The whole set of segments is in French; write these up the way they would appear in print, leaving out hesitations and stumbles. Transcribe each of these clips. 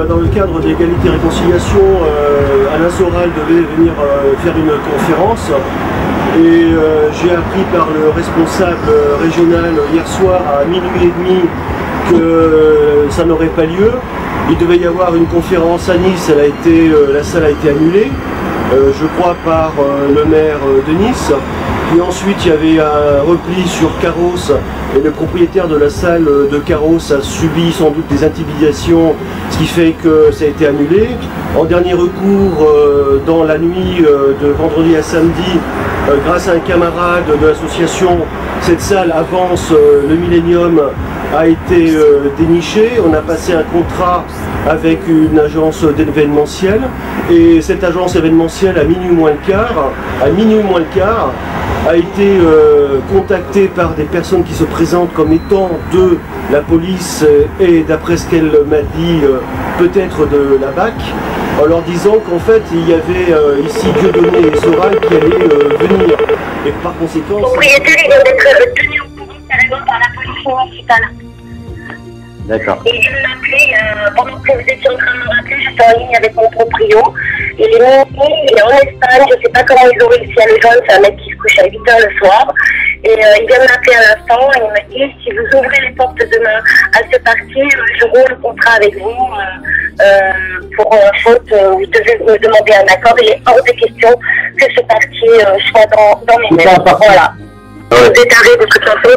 dans le cadre d'égalité et réconciliation, Alain Soral devait venir faire une conférence. Et j'ai appris par le responsable régional hier soir à minuit et demi que ça n'aurait pas lieu. Il devait y avoir une conférence à Nice, la salle a été annulée, je crois par le maire de Nice. Puis ensuite il y avait un repli sur Carros et le propriétaire de la salle de Carros a subi sans doute des intimidations, ce qui fait que ça a été annulé. En dernier recours, dans la nuit de vendredi à samedi, grâce à un camarade de l'association, cette salle Avance, le Millennium, a été dénichée. On a passé un contrat avec une agence d'événementiel et cette agence événementielle à minuit moins le quart a été contactée par des personnes qui se présentent comme étant de la police et d'après ce qu'elle m'a dit peut-être de la BAC, en leur disant qu'en fait il y avait ici Dieudonné et Soral qui allaient venir et par conséquent... Le propriétaire il vient d'être tenu au courant carrément par la police municipale. D'accord. Et il vient de m'appeler, pendant que vous étiez en train de me rappeler, j'étais en ligne avec mon proprio. Il est en Espagne, je ne sais pas comment ils ont réussi à le joindre, c'est un mec qui se couche à 8 h le soir. Et il vient de m'appeler à l'instant et il m'a dit si vous ouvrez les portes demain à ce parti, je romps le contrat avec vous pour faute, vous devez me demander un accord. Il est hors de question que ce parti soit dans mes mains. Voilà. Vous êtes arrêtés de toute façon.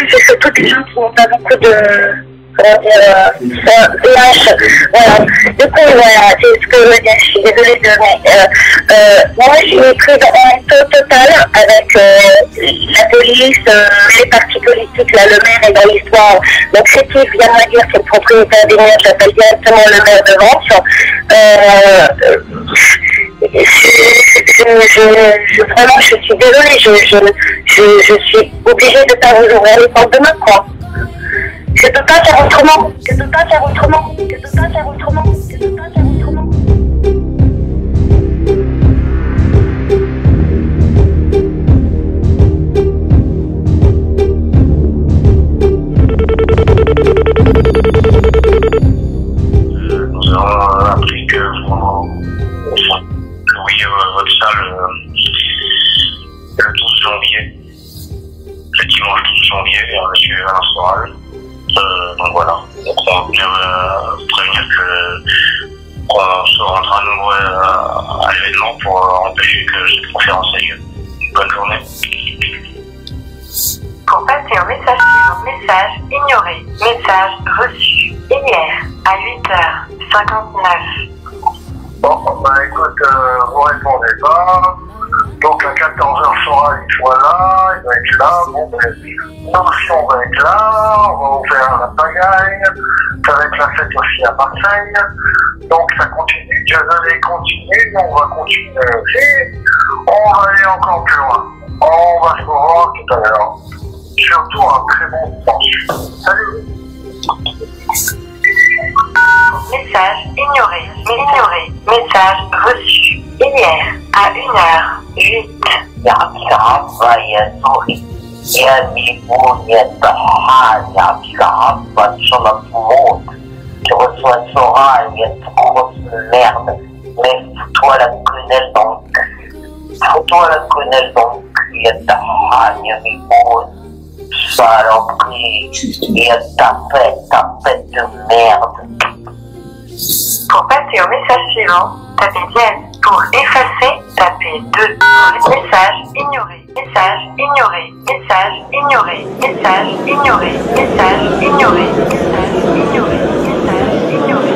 C'est surtout des gens qui n'ont pas beaucoup de lâche. Voilà. Du coup, voilà, c'est ce que je veux dire. Je suis désolée de. Moi, j'ai cru en total avec la police, les partis politiques, là, le maire est dans l'histoire. Donc, ce qui vient de me dire, c'est le propriétaire des mers, j'appelle directement le maire de Vence. Vraiment, je suis désolée, je suis obligée de pas vous ouvrir les portes demain, quoi. Je peux pas faire autrement. Nous avons appris que vous louiez votre salle le 12 janvier, le dimanche 12 janvier, à M. Alain Soral. Donc voilà, donc on va venir prévenir qu'on se rendra à nouveau à l'événement pour empêcher que cette conférence ait lieu. Bonne journée. Pour passer au message suivant, message ignoré, message reçu hier à 8h59. Bon, bah écoute, vous répondez pas. Donc à 14h Soral il soit là, il va être là. Bon, ben, nous aussi on va être là, on va ouvrir la pagaille. Ça va être la fête aussi à Marseille. Donc ça continue, Dieudonné continue, nous on va continuer aussi. On va aller encore plus loin. On va se revoir tout à l'heure. Surtout un très bon dimanche. Salut. Message ignoré, message reçu hier à 1h08. Tu reçois Soral, il y a une grosse merde. Mais fous-toi la quenelle dans le cul. Fous-toi la quenelle dans le cul, il y a ta hagne, mes bons. Saloperie, il y a ta fête de merde. Pour passer au message suivant, tapez dièse. Pour effacer, tapez 2. Message ignoré, message ignoré, message ignoré, message ignoré, message ignoré, message ignoré, message ignoré.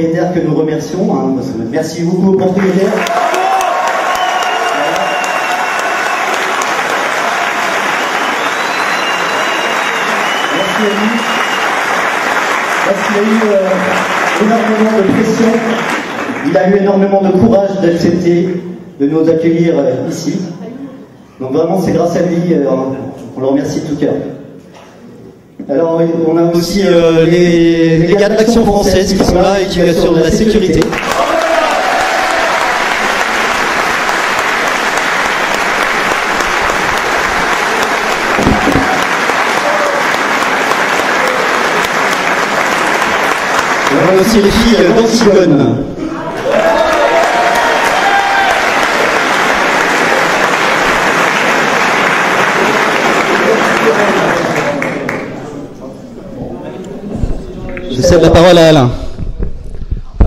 propriétaires que nous remercions. Hein, parce que merci beaucoup aux propriétaires. Merci à lui. Parce qu'il a eu énormément de pression. Il a eu énormément de courage d'accepter de nous accueillir ici. Donc vraiment, c'est grâce à lui, on le remercie de tout cœur. Alors, on a aussi les gars de l'Action française qui sont là et qui assurent de la sécurité. On a aussi les filles d'Antigone. Je cède la parole à Alain.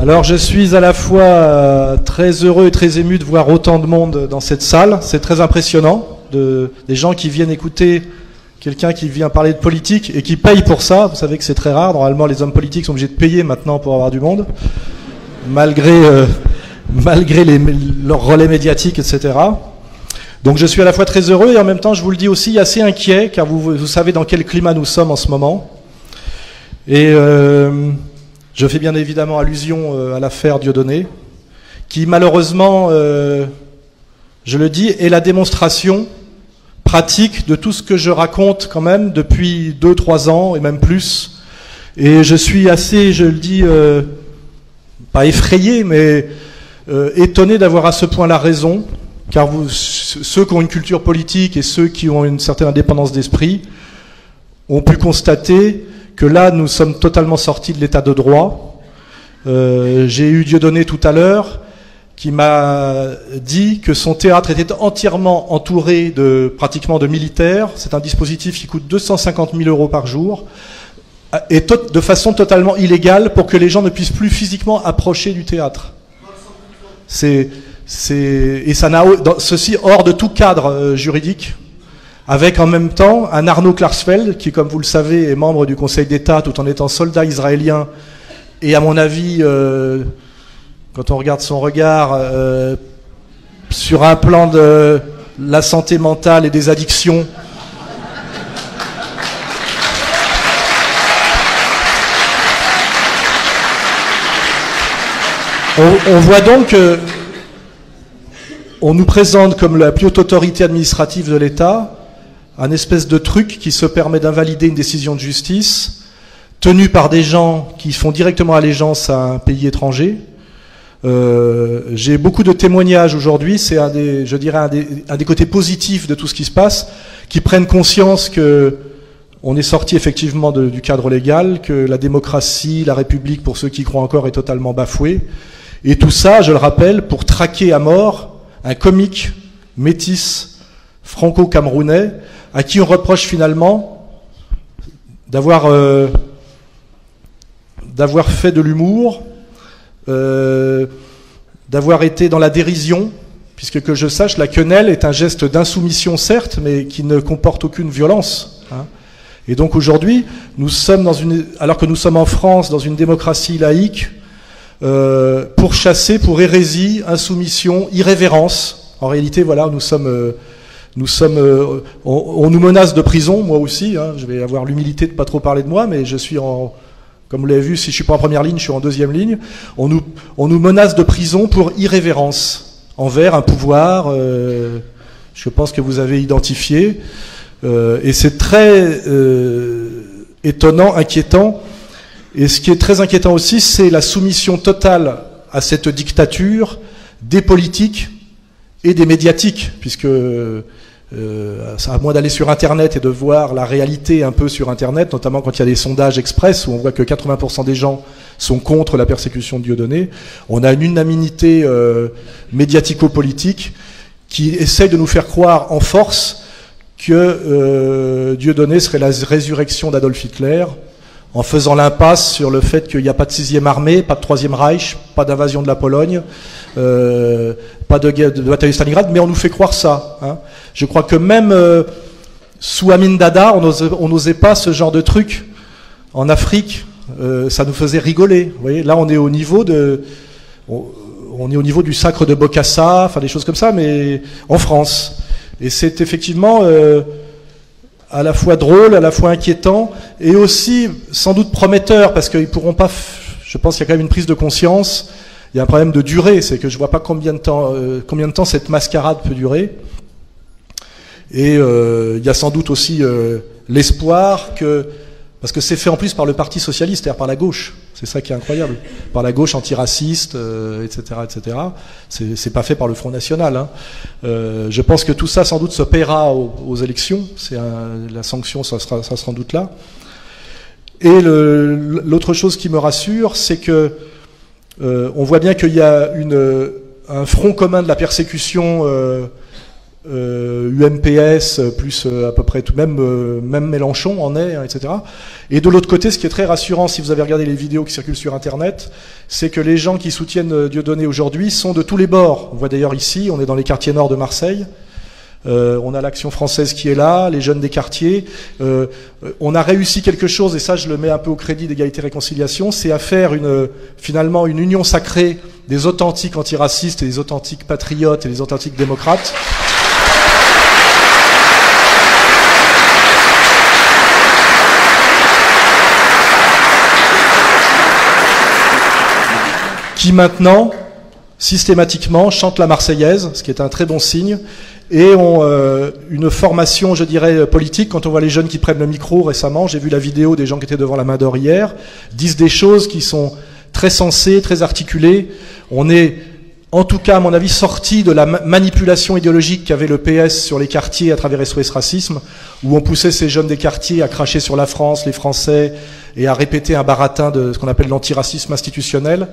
Alors je suis à la fois très heureux et très ému de voir autant de monde dans cette salle. C'est très impressionnant, des gens qui viennent écouter quelqu'un qui vient parler de politique et qui paye pour ça. Vous savez que c'est très rare. Normalement, les hommes politiques sont obligés de payer maintenant pour avoir du monde, malgré leurs relais médiatiques, etc. Donc je suis à la fois très heureux et en même temps, je vous le dis aussi, assez inquiet, car vous savez dans quel climat nous sommes en ce moment. Et je fais bien évidemment allusion à l'affaire Dieudonné, qui malheureusement, je le dis, est la démonstration pratique de tout ce que je raconte quand même depuis 2-3 ans et même plus. Et je suis assez, je le dis, pas effrayé, mais étonné d'avoir à ce point-là raison, car ceux qui ont une culture politique et ceux qui ont une certaine indépendance d'esprit ont pu constater que là, nous sommes totalement sortis de l'état de droit. J'ai eu Dieudonné tout à l'heure, qui m'a dit que son théâtre était entièrement entouré pratiquement de militaires. C'est un dispositif qui coûte 250 000 € par jour, et de façon totalement illégale pour que les gens ne puissent plus physiquement approcher du théâtre. Et ça n'a ceci hors de tout cadre juridique, avec en même temps un Arnaud Klarsfeld, qui, comme vous le savez, est membre du Conseil d'État tout en étant soldat israélien, et à mon avis, quand on regarde son regard sur un plan de la santé mentale et des addictions, on voit donc que on nous présente comme la plus haute autorité administrative de l'État un espèce de truc qui se permet d'invalider une décision de justice tenue par des gens qui font directement allégeance à un pays étranger. J'ai beaucoup de témoignages aujourd'hui, c'est un des côtés positifs de tout ce qui se passe, qui prennent conscience que on est sorti effectivement du cadre légal, que la démocratie, la République, pour ceux qui y croient encore, est totalement bafouée. Et tout ça, je le rappelle, pour traquer à mort un comique métis franco-camerounais à qui on reproche finalement d'avoir fait de l'humour, d'avoir été dans la dérision, puisque que je sache, la quenelle est un geste d'insoumission certes, mais qui ne comporte aucune violence. Hein. Et donc aujourd'hui, nous sommes alors que nous sommes en France, dans une démocratie laïque, pourchassés pour hérésie, insoumission, irrévérence. En réalité, voilà, on nous menace de prison, moi aussi. Hein, je vais avoir l'humilité de pas trop parler de moi, mais je suis comme vous l'avez vu, si je suis pas en première ligne, je suis en deuxième ligne. On nous menace de prison pour irrévérence envers un pouvoir. Je pense que vous avez identifié, et c'est très étonnant, inquiétant. Et ce qui est très inquiétant aussi, c'est la soumission totale à cette dictature des politiques et des médiatiques, puisque à moins d'aller sur Internet et de voir la réalité un peu sur Internet, notamment quand il y a des sondages express où on voit que 80% des gens sont contre la persécution de Dieudonné, on a une unanimité médiatico-politique qui essaye de nous faire croire en force que Dieudonné serait la résurrection d'Adolf Hitler, en faisant l'impasse sur le fait qu'il n'y a pas de 6e armée, pas de 3e Reich, pas d'invasion de la Pologne, pas de bataille de Stalingrad, mais on nous fait croire ça. Hein. Je crois que même sous Amin Dada, on n'osait pas ce genre de truc en Afrique, ça nous faisait rigoler. Vous voyez, là on est au niveau on est au niveau du sacre de Bokassa, enfin des choses comme ça, mais en France. Et c'est effectivement à la fois drôle, à la fois inquiétant, et aussi sans doute prometteur, parce qu'ils pourront pas. Je pense qu'il y a quand même une prise de conscience. Il y a un problème de durée, c'est que je vois pas combien de temps cette mascarade peut durer. Et il y a sans doute aussi l'espoir que, parce que c'est fait en plus par le Parti socialiste, c'est-à-dire par la gauche, c'est ça qui est incroyable, par la gauche antiraciste, etc., etc. C'est pas fait par le Front National. Hein. Je pense que tout ça sans doute se paiera aux élections. La sanction, ça sera sans doute là. Et l'autre chose qui me rassure, c'est que on voit bien qu'il y a un front commun de la persécution UMPS plus à peu près tout même Mélenchon en est, hein, etc. Et de l'autre côté, ce qui est très rassurant, si vous avez regardé les vidéos qui circulent sur Internet, c'est que les gens qui soutiennent Dieudonné aujourd'hui sont de tous les bords. On voit d'ailleurs ici, on est dans les quartiers nord de Marseille. On a l'Action française qui est là, les jeunes des quartiers. On a réussi quelque chose, et ça je le mets un peu au crédit d'Égalité-Réconciliation, c'est à faire finalement une union sacrée des authentiques antiracistes et des authentiques patriotes et des authentiques démocrates. Qui maintenant, systématiquement, chantent la Marseillaise, ce qui est un très bon signe, et ont une formation, je dirais, politique. Quand on voit les jeunes qui prennent le micro récemment, j'ai vu la vidéo des gens qui étaient devant la Main d'Or hier, disent des choses qui sont très sensées, très articulées. On est, en tout cas, à mon avis, sorti de la manipulation idéologique qu'avait le PS sur les quartiers à travers SOS Racisme, où on poussait ces jeunes des quartiers à cracher sur la France, les Français, et à répéter un baratin de ce qu'on appelle l'antiracisme institutionnel.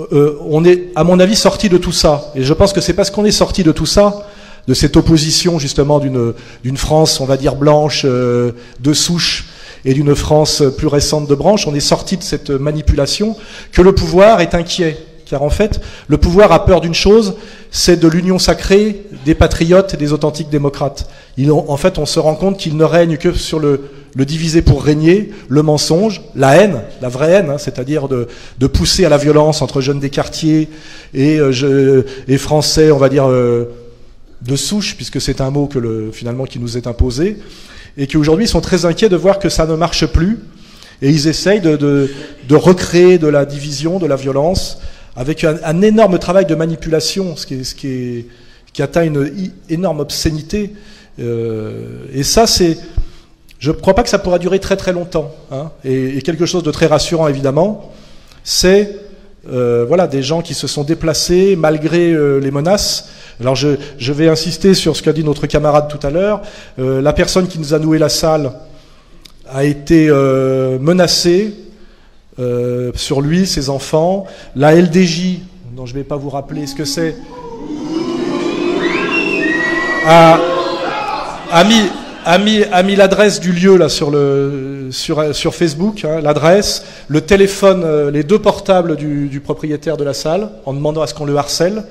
On est, à mon avis, sorti de tout ça. Et je pense que c'est parce qu'on est sorti de tout ça, de cette opposition justement d'une France, on va dire, blanche, de souche, et d'une France plus récente de branche, on est sorti de cette manipulation, que le pouvoir est inquiet. Car en fait, le pouvoir a peur d'une chose, c'est de l'union sacrée des patriotes et des authentiques démocrates. En fait, on se rend compte qu'il ne règne que sur le diviser pour régner, le mensonge, la haine, la vraie haine, hein, c'est-à-dire de pousser à la violence entre jeunes des quartiers et Français, on va dire, de souche, puisque c'est un mot finalement qui nous est imposé, et qu'aujourd'hui ils sont très inquiets de voir que ça ne marche plus, et ils essayent de recréer de la division, de la violence, avec un énorme travail de manipulation, qui atteint une énorme obscénité. Et ça, je ne crois pas que ça pourra durer très très longtemps. Hein. Et quelque chose de très rassurant, évidemment, c'est voilà, des gens qui se sont déplacés malgré les menaces. Alors je vais insister sur ce qu'a dit notre camarade tout à l'heure. La personne qui nous a noué la salle a été menacée, sur lui, ses enfants. La LDJ, dont je ne vais pas vous rappeler ce que c'est, a mis l'adresse du lieu là sur Facebook, hein, l'adresse, le téléphone, les 2 portables du propriétaire de la salle, en demandant à ce qu'on le harcèle.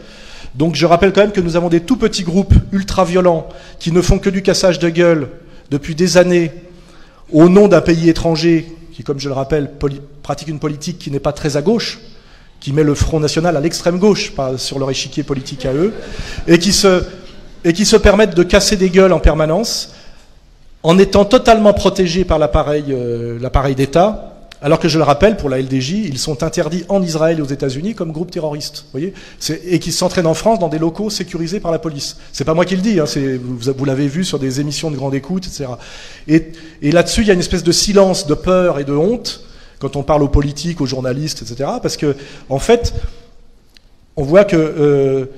Donc je rappelle quand même que nous avons des tout petits groupes ultra-violents qui ne font que du cassage de gueule depuis des années au nom d'un pays étranger qui, comme je le rappelle, pratique une politique qui n'est pas très à gauche, qui met le Front National à l'extrême gauche, pas sur leur échiquier politique à eux, et qui se permettent de casser des gueules en permanence, en étant totalement protégés par l'appareil d'État, alors que, je le rappelle, pour la LDJ, ils sont interdits en Israël et aux États-Unis comme groupe terroriste, voyez, et qui s'entraînent en France dans des locaux sécurisés par la police. C'est pas moi qui le dis, hein, vous l'avez vu sur des émissions de grande écoute, etc. Et là-dessus, il y a une espèce de silence, de peur et de honte quand on parle aux politiques, aux journalistes, etc. Parce que, en fait, on voit que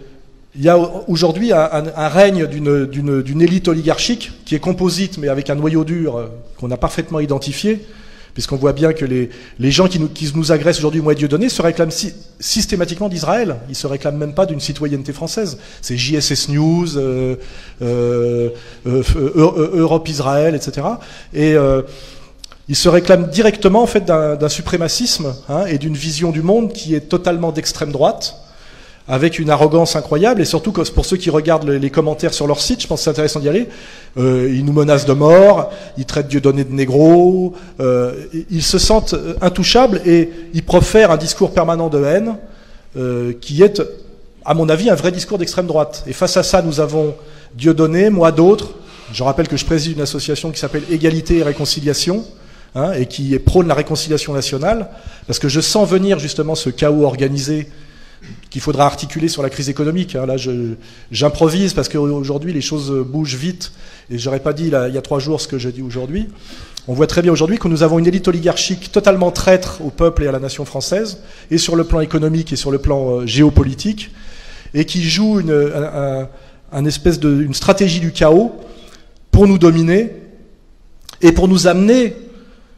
il y a aujourd'hui un règne d'une élite oligarchique qui est composite, mais avec un noyau dur qu'on a parfaitement identifié, puisqu'on voit bien que les gens qui nous agressent aujourd'hui au mois de Dieudonné se réclament systématiquement d'Israël. Ils ne se réclament même pas d'une citoyenneté française. C'est JSS News, Europe Israël, etc. Et ils se réclament directement en fait d'un suprémacisme, hein, et d'une vision du monde qui est totalement d'extrême droite, avec une arrogance incroyable, et surtout que pour ceux qui regardent les commentaires sur leur site, je pense que c'est intéressant d'y aller, ils nous menacent de mort, ils traitent Dieudonné de négro, ils se sentent intouchables, et ils profèrent un discours permanent de haine, qui est, à mon avis, un vrai discours d'extrême droite. Et face à ça, nous avons Dieudonné, moi, d'autres. Je rappelle que je préside une association qui s'appelle Égalité et Réconciliation, hein, et qui prône la réconciliation nationale, parce que je sens venir justement ce chaos organisé qu'il faudra articuler sur la crise économique. Hein. Là, j'improvise parce qu'aujourd'hui, les choses bougent vite, et j'aurais pas dit il y a 3 jours ce que je dis aujourd'hui. On voit très bien aujourd'hui que nous avons une élite oligarchique totalement traître au peuple et à la nation française, et sur le plan économique et sur le plan géopolitique, et qui joue une stratégie du chaos pour nous dominer et pour nous amener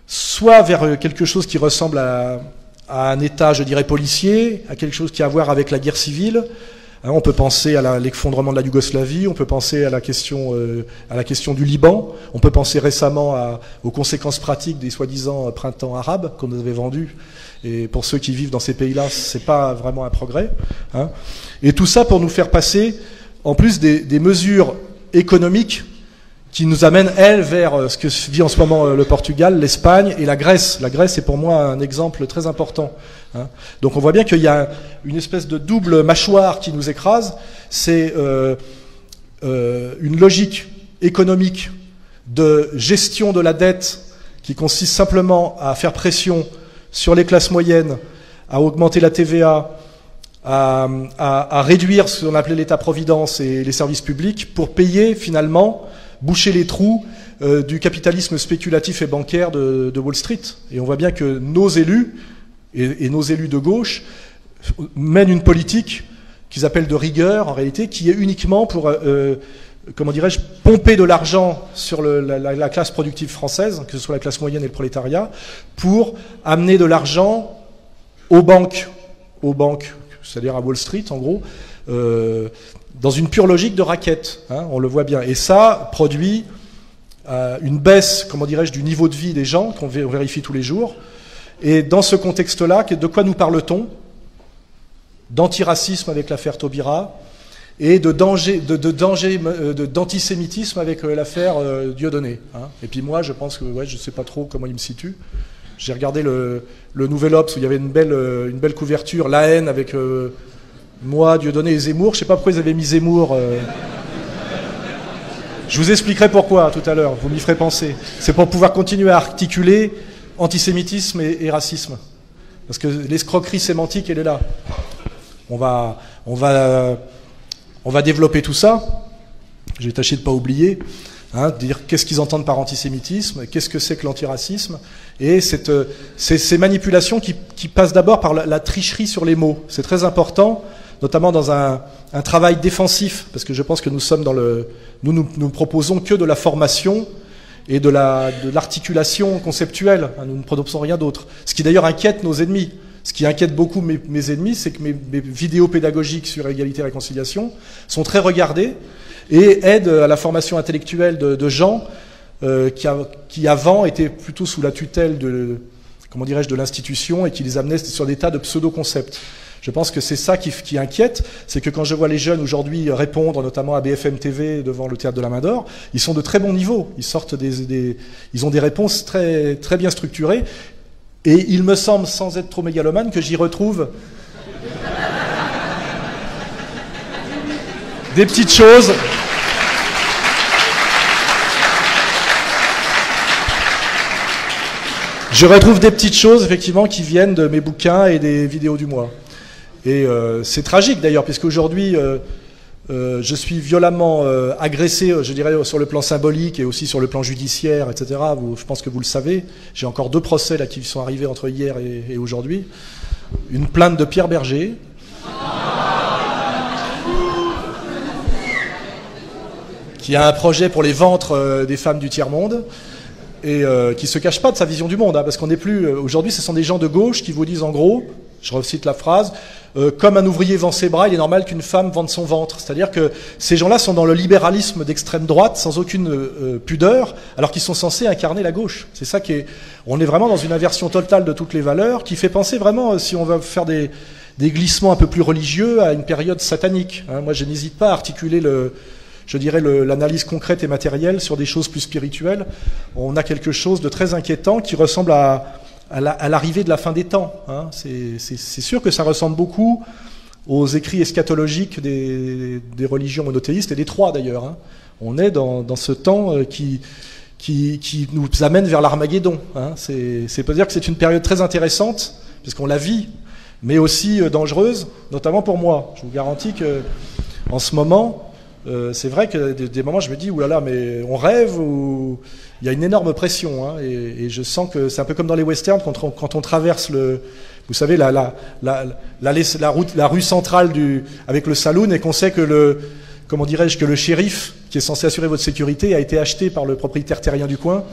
soit vers quelque chose qui ressemble à un État, je dirais, policier, à quelque chose qui a à voir avec la guerre civile. On peut penser à l'effondrement de la Yougoslavie, on peut penser à la question du Liban, on peut penser récemment aux conséquences pratiques des soi-disant printemps arabes qu'on nous avait vendus. Et pour ceux qui vivent dans ces pays-là, c'est pas vraiment un progrès. Hein. Et tout ça pour nous faire passer, en plus des mesures économiques qui nous amènent, elles, vers ce que vit en ce moment le Portugal, l'Espagne et la Grèce. La Grèce est pour moi un exemple très important. Hein. Donc on voit bien qu'il y a une espèce de double mâchoire qui nous écrase. C'est une logique économique de gestion de la dette qui consiste simplement à faire pression sur les classes moyennes, à augmenter la TVA, à réduire ce qu'on appelait l'État-providence et les services publics pour payer finalement, boucher les trous du capitalisme spéculatif et bancaire de Wall Street. Et on voit bien que nos élus, et nos élus de gauche, mènent une politique qu'ils appellent de rigueur, en réalité, qui est uniquement pour, comment dirais-je, pomper de l'argent sur la classe productive française, que ce soit la classe moyenne et le prolétariat, pour amener de l'argent aux banques, c'est-à-dire à Wall Street, en gros, dans une pure logique de raquette, hein, on le voit bien. Et ça produit une baisse, comment dirais-je, du niveau de vie des gens, qu'on vérifie tous les jours. Et dans ce contexte-là, de quoi nous parle-t-on? D'antiracisme avec l'affaire Taubira, et d'antisémitisme avec l'affaire Dieudonné. Hein. Et puis moi, je pense que, ouais, je ne sais pas trop comment il me situe. J'ai regardé le Nouvel Obs où il y avait une belle couverture, la haine avec moi, Dieudonné et Zemmour. Je ne sais pas pourquoi ils avaient mis Zemmour. Je vous expliquerai pourquoi tout à l'heure, vous m'y ferez penser. C'est pour pouvoir continuer à articuler antisémitisme et racisme. Parce que l'escroquerie sémantique, elle est là. On va développer tout ça. Je vais tâcher de ne pas oublier. Hein, dire qu'est-ce qu'ils entendent par antisémitisme, qu'est-ce que c'est que l'antiracisme, et ces manipulations qui passent d'abord par la tricherie sur les mots. C'est très important, notamment dans un travail défensif, parce que je pense que nous sommes nous proposons que de la formation et de l'articulation conceptuelle. Hein, nous ne proposons rien d'autre. Ce qui d'ailleurs inquiète nos ennemis. Ce qui inquiète beaucoup mes ennemis, c'est que mes vidéos pédagogiques sur égalité et réconciliation sont très regardées et aident à la formation intellectuelle de gens qui avant étaient plutôt sous la tutelle de l'institution et qui les amenaient sur des tas de pseudo-concepts. Je pense que c'est ça qui inquiète, c'est que quand je vois les jeunes aujourd'hui répondre, notamment à BFM TV devant le Théâtre de la Main d'Or, ils sont de très bons niveaux, ils ont des réponses très, très bien structurées, et il me semble, sans être trop mégalomane, que j'y retrouve des petites choses. Je retrouve des petites choses, effectivement, qui viennent de mes bouquins et des vidéos du mois. Et c'est tragique, d'ailleurs, puisqu'aujourd'hui, je suis violemment agressé, je dirais, sur le plan symbolique et aussi sur le plan judiciaire, etc. Je pense que vous le savez. J'ai encore 2 procès là, qui sont arrivés entre hier et aujourd'hui. Une plainte de Pierre Berger. Qui a un projet pour les ventres des femmes du tiers-monde. Et qui ne se cache pas de sa vision du monde, hein, parce qu'on n'est plus... aujourd'hui, ce sont des gens de gauche qui vous disent, en gros, je recite la phrase, comme un ouvrier vend ses bras, il est normal qu'une femme vende son ventre. C'est-à-dire que ces gens-là sont dans le libéralisme d'extrême droite, sans aucune pudeur, alors qu'ils sont censés incarner la gauche. C'est ça qui est... On est vraiment dans une inversion totale de toutes les valeurs, qui fait penser vraiment, si on veut faire des glissements un peu plus religieux à une période satanique. Hein. Moi, je n'hésite pas à articuler l'analyse concrète et matérielle sur des choses plus spirituelles. On a quelque chose de très inquiétant qui ressemble à l'arrivée de la fin des temps. Hein. C'est sûr que ça ressemble beaucoup aux écrits eschatologiques des religions monothéistes et des trois d'ailleurs. Hein. On est dans ce temps qui nous amène vers l'Armageddon. Hein. C'est peut dire que c'est une période très intéressante, puisqu'on la vit, mais aussi dangereuse, notamment pour moi. Je vous garantis que en ce moment, c'est vrai que des moments je me dis, oulala, mais on rêve ou il y a une énorme pression. Hein, et je sens que c'est un peu comme dans les westerns, quand on traverse vous savez, la rue centrale avec le saloon, et qu'on sait que comment dirais-je, que le shérif, qui est censé assurer votre sécurité, a été acheté par le propriétaire terrien du coin.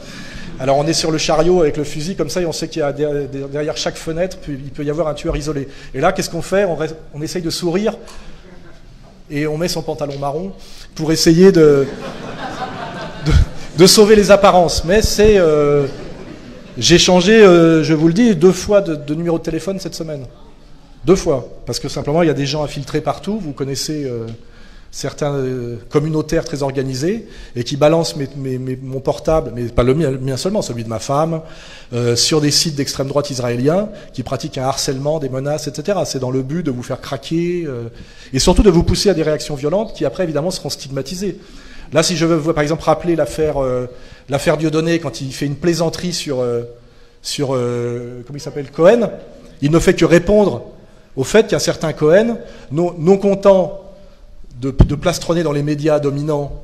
Alors on est sur le chariot avec le fusil comme ça, et on sait qu'il y a derrière chaque fenêtre, il peut y avoir un tueur isolé. Et là, qu'est-ce qu'on fait? On essaye de sourire, et on met son pantalon marron pour essayer de sauver les apparences. Mais j'ai changé, je vous le dis, 2 fois de numéro de téléphone cette semaine. 2 fois. Parce que simplement, il y a des gens infiltrés partout. Vous connaissez certains communautaires très organisés et qui balancent mon portable, mais pas le mien seulement, celui de ma femme, sur des sites d'extrême droite israéliens qui pratiquent un harcèlement, des menaces, etc. C'est dans le but de vous faire craquer et surtout de vous pousser à des réactions violentes qui après évidemment seront stigmatisées. Là, si je veux par exemple rappeler l'affaire Dieudonné, quand il fait une plaisanterie sur comment il s'appelle, Cohen, il ne fait que répondre au fait qu'un certain Cohen, non content de plastronner dans les médias dominants,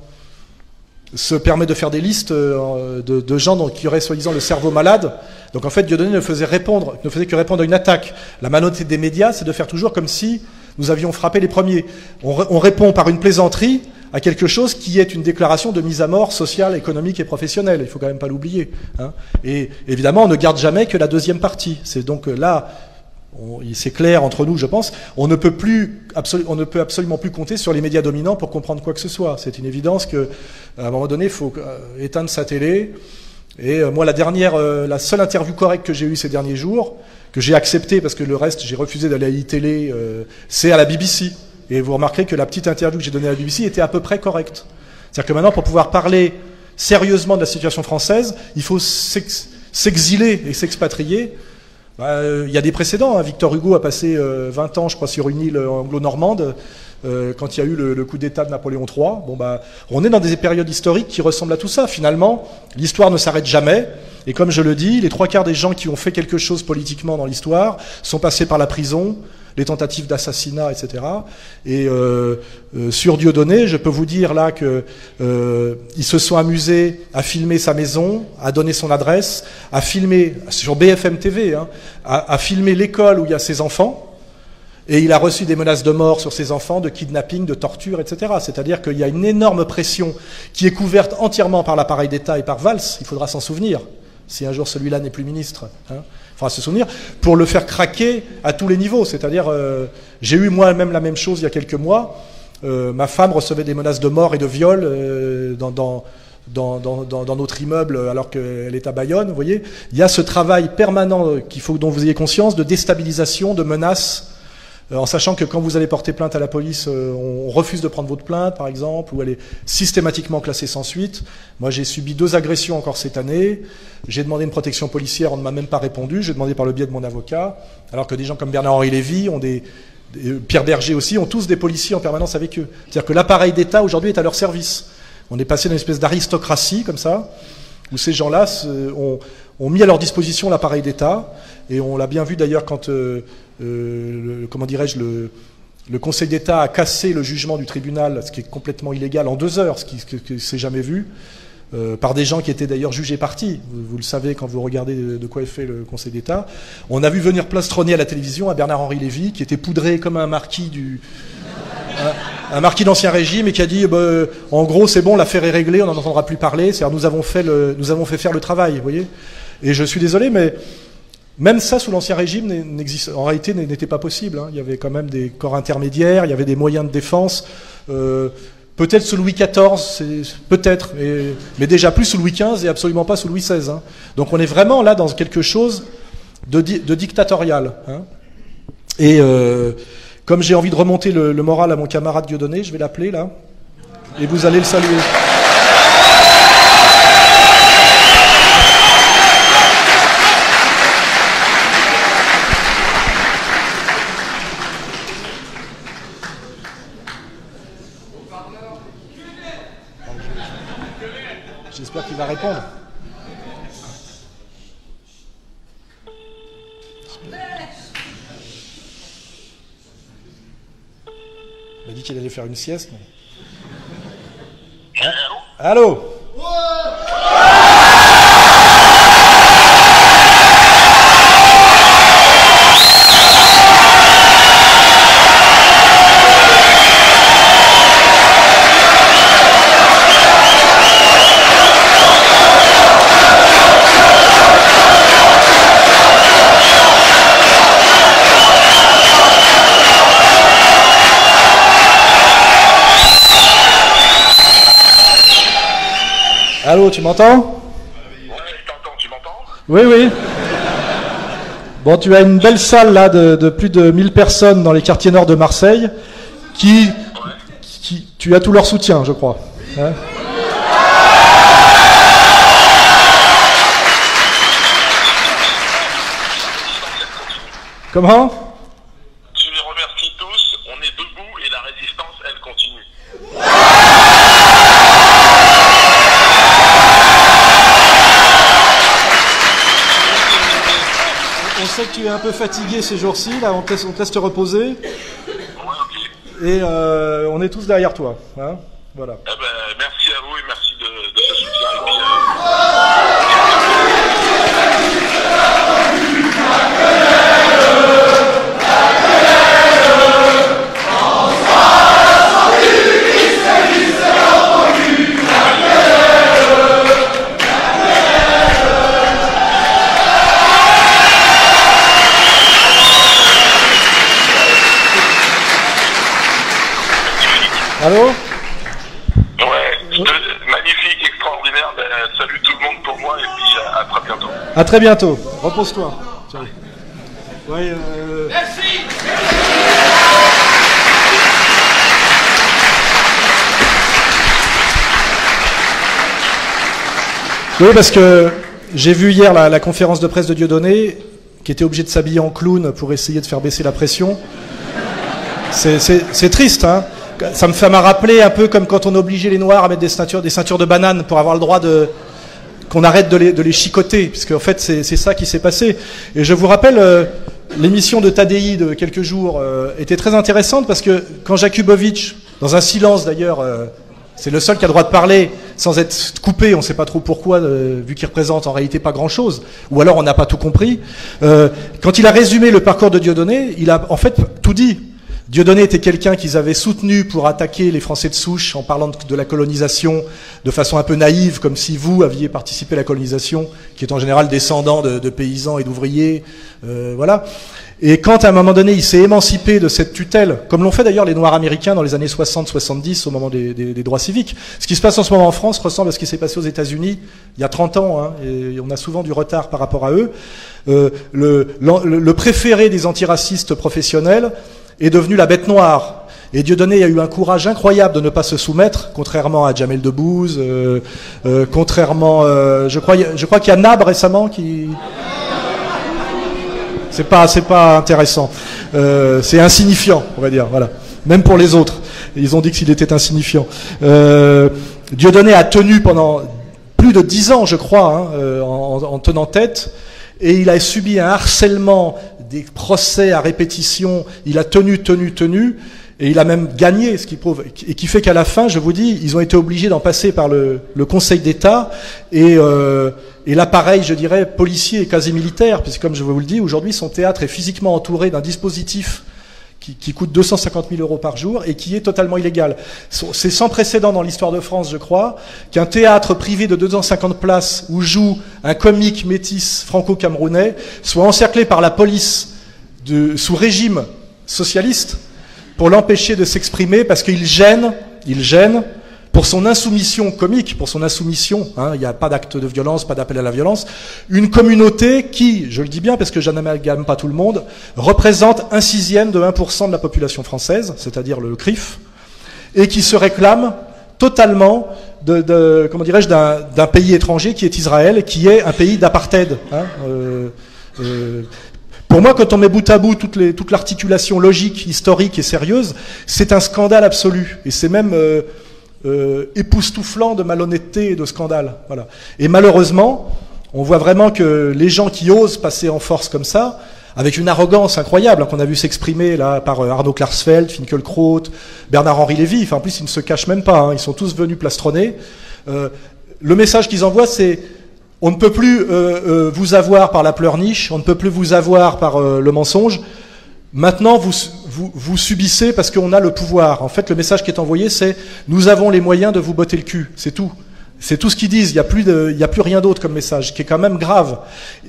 se permet de faire des listes de gens qui auraient soi-disant le cerveau malade. Donc en fait, Dieudonné ne faisait que répondre à une attaque. La malhonnêteté des médias, c'est de faire toujours comme si nous avions frappé les premiers. On répond par une plaisanterie à quelque chose qui est une déclaration de mise à mort sociale, économique et professionnelle. Il faut quand même pas l'oublier. Hein. Et évidemment, on ne garde jamais que la deuxième partie. C'est donc là... c'est clair entre nous, je pense. On ne peut absolument plus compter sur les médias dominants pour comprendre quoi que ce soit. C'est une évidence qu'à un moment donné, il faut éteindre sa télé. Et moi, la seule interview correcte que j'ai eue ces derniers jours, que j'ai acceptée parce que le reste, j'ai refusé d'aller à iTélé, c'est à la BBC. Et vous remarquerez que la petite interview que j'ai donnée à la BBC était à peu près correcte. C'est-à-dire que maintenant, pour pouvoir parler sérieusement de la situation française, il faut s'exiler et s'expatrier. Il y a des précédents. Hein. Victor Hugo a passé 20 ans, je crois, sur une île anglo-normande quand il y a eu le coup d'État de Napoléon III. On est dans des périodes historiques qui ressemblent à tout ça. Finalement, l'histoire ne s'arrête jamais. Et comme je le dis, les 3/4 des gens qui ont fait quelque chose politiquement dans l'histoire sont passés par la prison, les tentatives d'assassinat, etc. Et sur Dieudonné, je peux vous dire là que ils se sont amusés à filmer sa maison, à donner son adresse, à filmer sur BFM TV, hein, à filmer l'école où il y a ses enfants. Et il a reçu des menaces de mort sur ses enfants, de kidnapping, de torture, etc. C'est-à-dire qu'il y a une énorme pression qui est couverte entièrement par l'appareil d'État et par Valls. Il faudra s'en souvenir, si un jour celui-là n'est plus ministre. Hein. Il faudra se souvenir, pour le faire craquer à tous les niveaux. C'est-à-dire, j'ai eu moi-même la même chose il y a quelques mois. Ma femme recevait des menaces de mort et de viol dans notre immeuble alors qu'elle est à Bayonne. Vous voyez, il y a ce travail permanent dont vous ayez conscience de déstabilisation, de menaces, en sachant que quand vous allez porter plainte à la police, on refuse de prendre votre plainte, par exemple, ou elle est systématiquement classée sans suite. Moi, j'ai subi 2 agressions encore cette année. J'ai demandé une protection policière, on ne m'a même pas répondu. J'ai demandé par le biais de mon avocat, alors que des gens comme Bernard-Henri Lévy, Pierre Berger aussi, ont tous des policiers en permanence avec eux. C'est-à-dire que l'appareil d'État, aujourd'hui, est à leur service. On est passé dans une espèce d'aristocratie, comme ça, où ces gens-là ont mis à leur disposition l'appareil d'État. Et on l'a bien vu d'ailleurs quand... comment dirais-je, le Conseil d'État a cassé le jugement du tribunal, ce qui est complètement illégal, en 2 heures, ce qui ne s'est jamais vu, par des gens qui étaient d'ailleurs jugés partis. Vous le savez quand vous regardez de quoi est fait le Conseil d'État. On a vu venir plastronner à la télévision à Bernard-Henri Lévy, qui était poudré comme un marquis un marquis d'Ancien Régime, et qui a dit en gros c'est bon, l'affaire est réglée, on n'en entendra plus parler, c'est-à-dire nous avons fait faire le travail, vous voyez. Et je suis désolé, mais même ça, sous l'Ancien Régime, en réalité, n'était pas possible. Hein. Il y avait quand même des corps intermédiaires, il y avait des moyens de défense. Peut-être sous Louis XIV, peut-être, mais déjà plus sous Louis XV et absolument pas sous Louis XVI. Hein. Donc on est vraiment là dans quelque chose de dictatorial. Hein. Et comme j'ai envie de remonter le moral à mon camarade Dieudonné, je vais l'appeler là, et vous allez le saluer. J'espère qu'il va répondre. Il m'a dit qu'il allait faire une sieste. Mais... Ah. Allô ? Allô, tu m'entends ? Ouais, je t'entends, tu m'entends ? Oui, oui. Bon, tu as une belle salle là de plus de 1000 personnes dans les quartiers nord de Marseille qui tu as tout leur soutien, je crois. Hein ? Comment ? Tu les remercies tous, on est debout et la résistance, elle continue. On sait que tu es un peu fatigué ces jours-ci, là, on te laisse te reposer. Ouais, ok. Et on est tous derrière toi. Hein, voilà. Eh ben, merci à vous et merci de ce soutien. Et puis, Allô ? ouais, magnifique, extraordinaire. Ben, salut tout le monde pour moi et puis à très bientôt. À très bientôt. Repose-toi. Ciao. Ouais, Merci. Oui, parce que j'ai vu hier la conférence de presse de Dieudonné, qui était obligé de s'habiller en clown pour essayer de faire baisser la pression. C'est triste, hein. Ça m'a rappelé un peu comme quand on obligeait les Noirs à mettre des ceintures de bananes pour avoir le droit qu'on arrête de les chicoter, puisque en fait c'est ça qui s'est passé. Et je vous rappelle, l'émission de Tadei de quelques jours était très intéressante parce que quand Jakubowicz, dans un silence d'ailleurs, c'est le seul qui a le droit de parler sans être coupé, on ne sait pas trop pourquoi, vu qu'il représente en réalité pas grand-chose, ou alors on n'a pas tout compris. Quand il a résumé le parcours de Dieudonné, il a en fait tout dit. Dieudonné était quelqu'un qu'ils avaient soutenu pour attaquer les Français de souche en parlant de la colonisation de façon un peu naïve, comme si vous aviez participé à la colonisation, qui est en général descendant de paysans et d'ouvriers, voilà. Et quand à un moment donné il s'est émancipé de cette tutelle, comme l'ont fait d'ailleurs les Noirs américains dans les années 60-70 au moment des droits civiques, ce qui se passe en ce moment en France ressemble à ce qui s'est passé aux États-Unis il y a 30 ans, hein, et on a souvent du retard par rapport à eux. Le préféré des antiracistes professionnels est devenu la bête noire. Et Dieudonné a eu un courage incroyable de ne pas se soumettre, contrairement à Jamel Debbouze, contrairement, je crois qu'il y a Nab récemment qui... C'est pas intéressant. C'est insignifiant, on va dire, voilà. Même pour les autres. Ils ont dit qu'il était insignifiant. Dieudonné a tenu pendant plus de 10 ans, je crois, hein, en tenant tête, et il a subi un harcèlement, des procès à répétition, il a tenu, et il a même gagné, ce qui prouve, et qui fait qu'à la fin, je vous dis, ils ont été obligés d'en passer par le Conseil d'État et l'appareil, je dirais, policier et quasi militaire, puisque comme je vous le dis, aujourd'hui, son théâtre est physiquement entouré d'un dispositif qui coûte 250 000 euros par jour et qui est totalement illégal. C'est sans précédent dans l'histoire de France, je crois, qu'un théâtre privé de 250 places où joue un comique métis franco-camerounais soit encerclé par la police sous régime socialiste pour l'empêcher de s'exprimer parce qu'il gêne pour son insoumission comique, pour son insoumission, hein, il n'y a pas d'acte de violence, pas d'appel à la violence, une communauté qui, je le dis bien parce que je n'amalgame pas tout le monde, représente 1/6 de 1% de la population française, c'est-à-dire le CRIF, et qui se réclame totalement comment dirais-je, d'un pays étranger qui est Israël, qui est un pays d'apartheid. Hein, pour moi, quand on met bout à bout toute l'articulation logique, historique et sérieuse, c'est un scandale absolu. Et c'est même époustouflant de malhonnêteté et de scandale. Voilà. Et malheureusement, on voit vraiment que les gens qui osent passer en force comme ça, avec une arrogance incroyable, hein, qu'on a vu s'exprimer là par Arnaud Klarsfeld, Finkielkraut, Bernard-Henri Lévy, enfin en plus ils ne se cachent même pas, hein, ils sont tous venus plastronner. Le message qu'ils envoient, c'est on ne peut plus vous avoir par la pleurniche, on ne peut plus vous avoir par le mensonge. Maintenant, vous subissez parce qu'on a le pouvoir. En fait, le message qui est envoyé, c'est nous avons les moyens de vous botter le cul. C'est tout. C'est tout ce qu'ils disent. Il y a plus rien d'autre comme message, qui est quand même grave.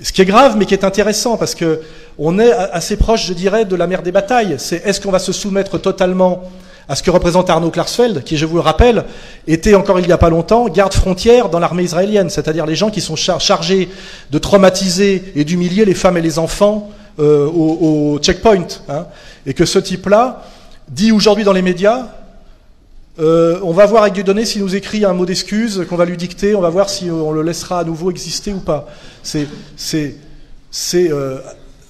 Ce qui est grave, mais qui est intéressant, parce que on est assez proche, je dirais, de la mère des batailles. C'est est-ce qu'on va se soumettre totalement à ce que représente Arnaud Klarsfeld, qui, je vous le rappelle, était encore il n'y a pas longtemps garde frontière dans l'armée israélienne, c'est-à-dire les gens qui sont chargés de traumatiser et d'humilier les femmes et les enfants au checkpoint. Hein, et que ce type-là dit aujourd'hui dans les médias, on va voir avec Dieudonné s'il nous écrit un mot d'excuse qu'on va lui dicter, on va voir si on le laissera à nouveau exister ou pas. C'est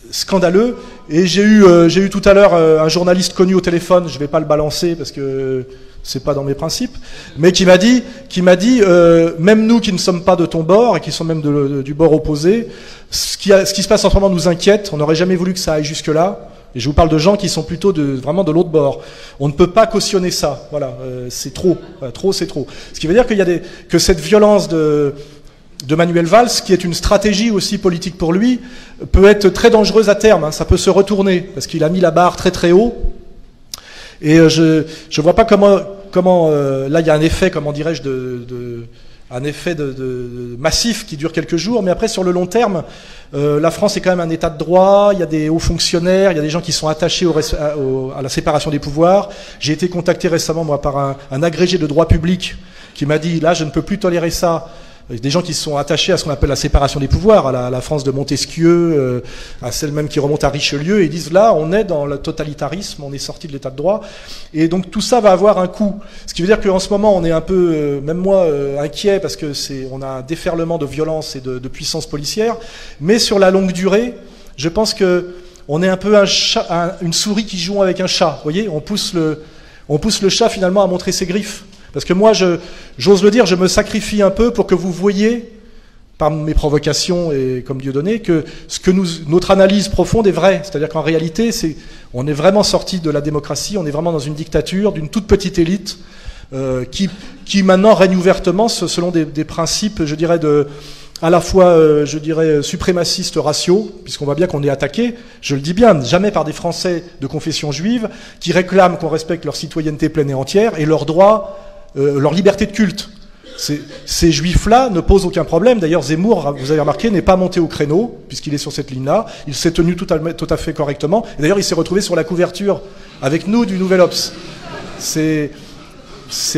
scandaleux. Et j'ai eu tout à l'heure un journaliste connu au téléphone, je vais pas le balancer parce que c'est pas dans mes principes, mais qui m'a dit, même nous qui ne sommes pas de ton bord et qui sommes même du bord opposé, ce qui se passe en ce moment nous inquiète. On n'aurait jamais voulu que ça aille jusque là. Et je vous parle de gens qui sont plutôt vraiment de l'autre bord. On ne peut pas cautionner ça. Voilà, c'est trop. Trop, c'est trop. Ce qui veut dire que cette violence de Manuel Valls, qui est une stratégie aussi politique pour lui, peut être très dangereuse à terme. Hein. Ça peut se retourner parce qu'il a mis la barre très très haut. Et je vois pas comment là il y a un effet, comment dirais-je, un effet massif qui dure quelques jours, mais après sur le long terme, la France est quand même un état de droit, il y a des hauts fonctionnaires, il y a des gens qui sont attachés à la séparation des pouvoirs. J'ai été contacté récemment moi par un agrégé de droit public qui m'a dit là je ne peux plus tolérer ça. Des gens qui sont attachés à ce qu'on appelle la séparation des pouvoirs, à la France de Montesquieu, à celle même qui remonte à Richelieu, et ils disent là, on est dans le totalitarisme, on est sorti de l'état de droit, et donc tout ça va avoir un coût. Ce qui veut dire qu'en ce moment, on est un peu, même moi, inquiet, parce que on a un déferlement de violence et de puissance policière, mais sur la longue durée, je pense que on est un peu une souris qui joue avec un chat. Vous voyez, on pousse le chat finalement à montrer ses griffes. Parce que moi, j'ose le dire, je me sacrifie un peu pour que vous voyiez, par mes provocations et comme Dieudonné, que notre analyse profonde est vraie. C'est-à-dire qu'en réalité, on est vraiment sorti de la démocratie, on est vraiment dans une dictature d'une toute petite élite qui maintenant règne ouvertement selon des principes, je dirais, à la fois, je dirais, suprémacistes raciaux, puisqu'on voit bien qu'on est attaqué, je le dis bien, jamais par des Français de confession juive qui réclament qu'on respecte leur citoyenneté pleine et entière et leurs droits, leur liberté de culte. Ces juifs-là ne posent aucun problème. D'ailleurs, Zemmour, vous avez remarqué, n'est pas monté au créneau, puisqu'il est sur cette ligne-là. Il s'est tenu tout à fait correctement. Et d'ailleurs, il s'est retrouvé sur la couverture avec nous du Nouvel Obs. C'est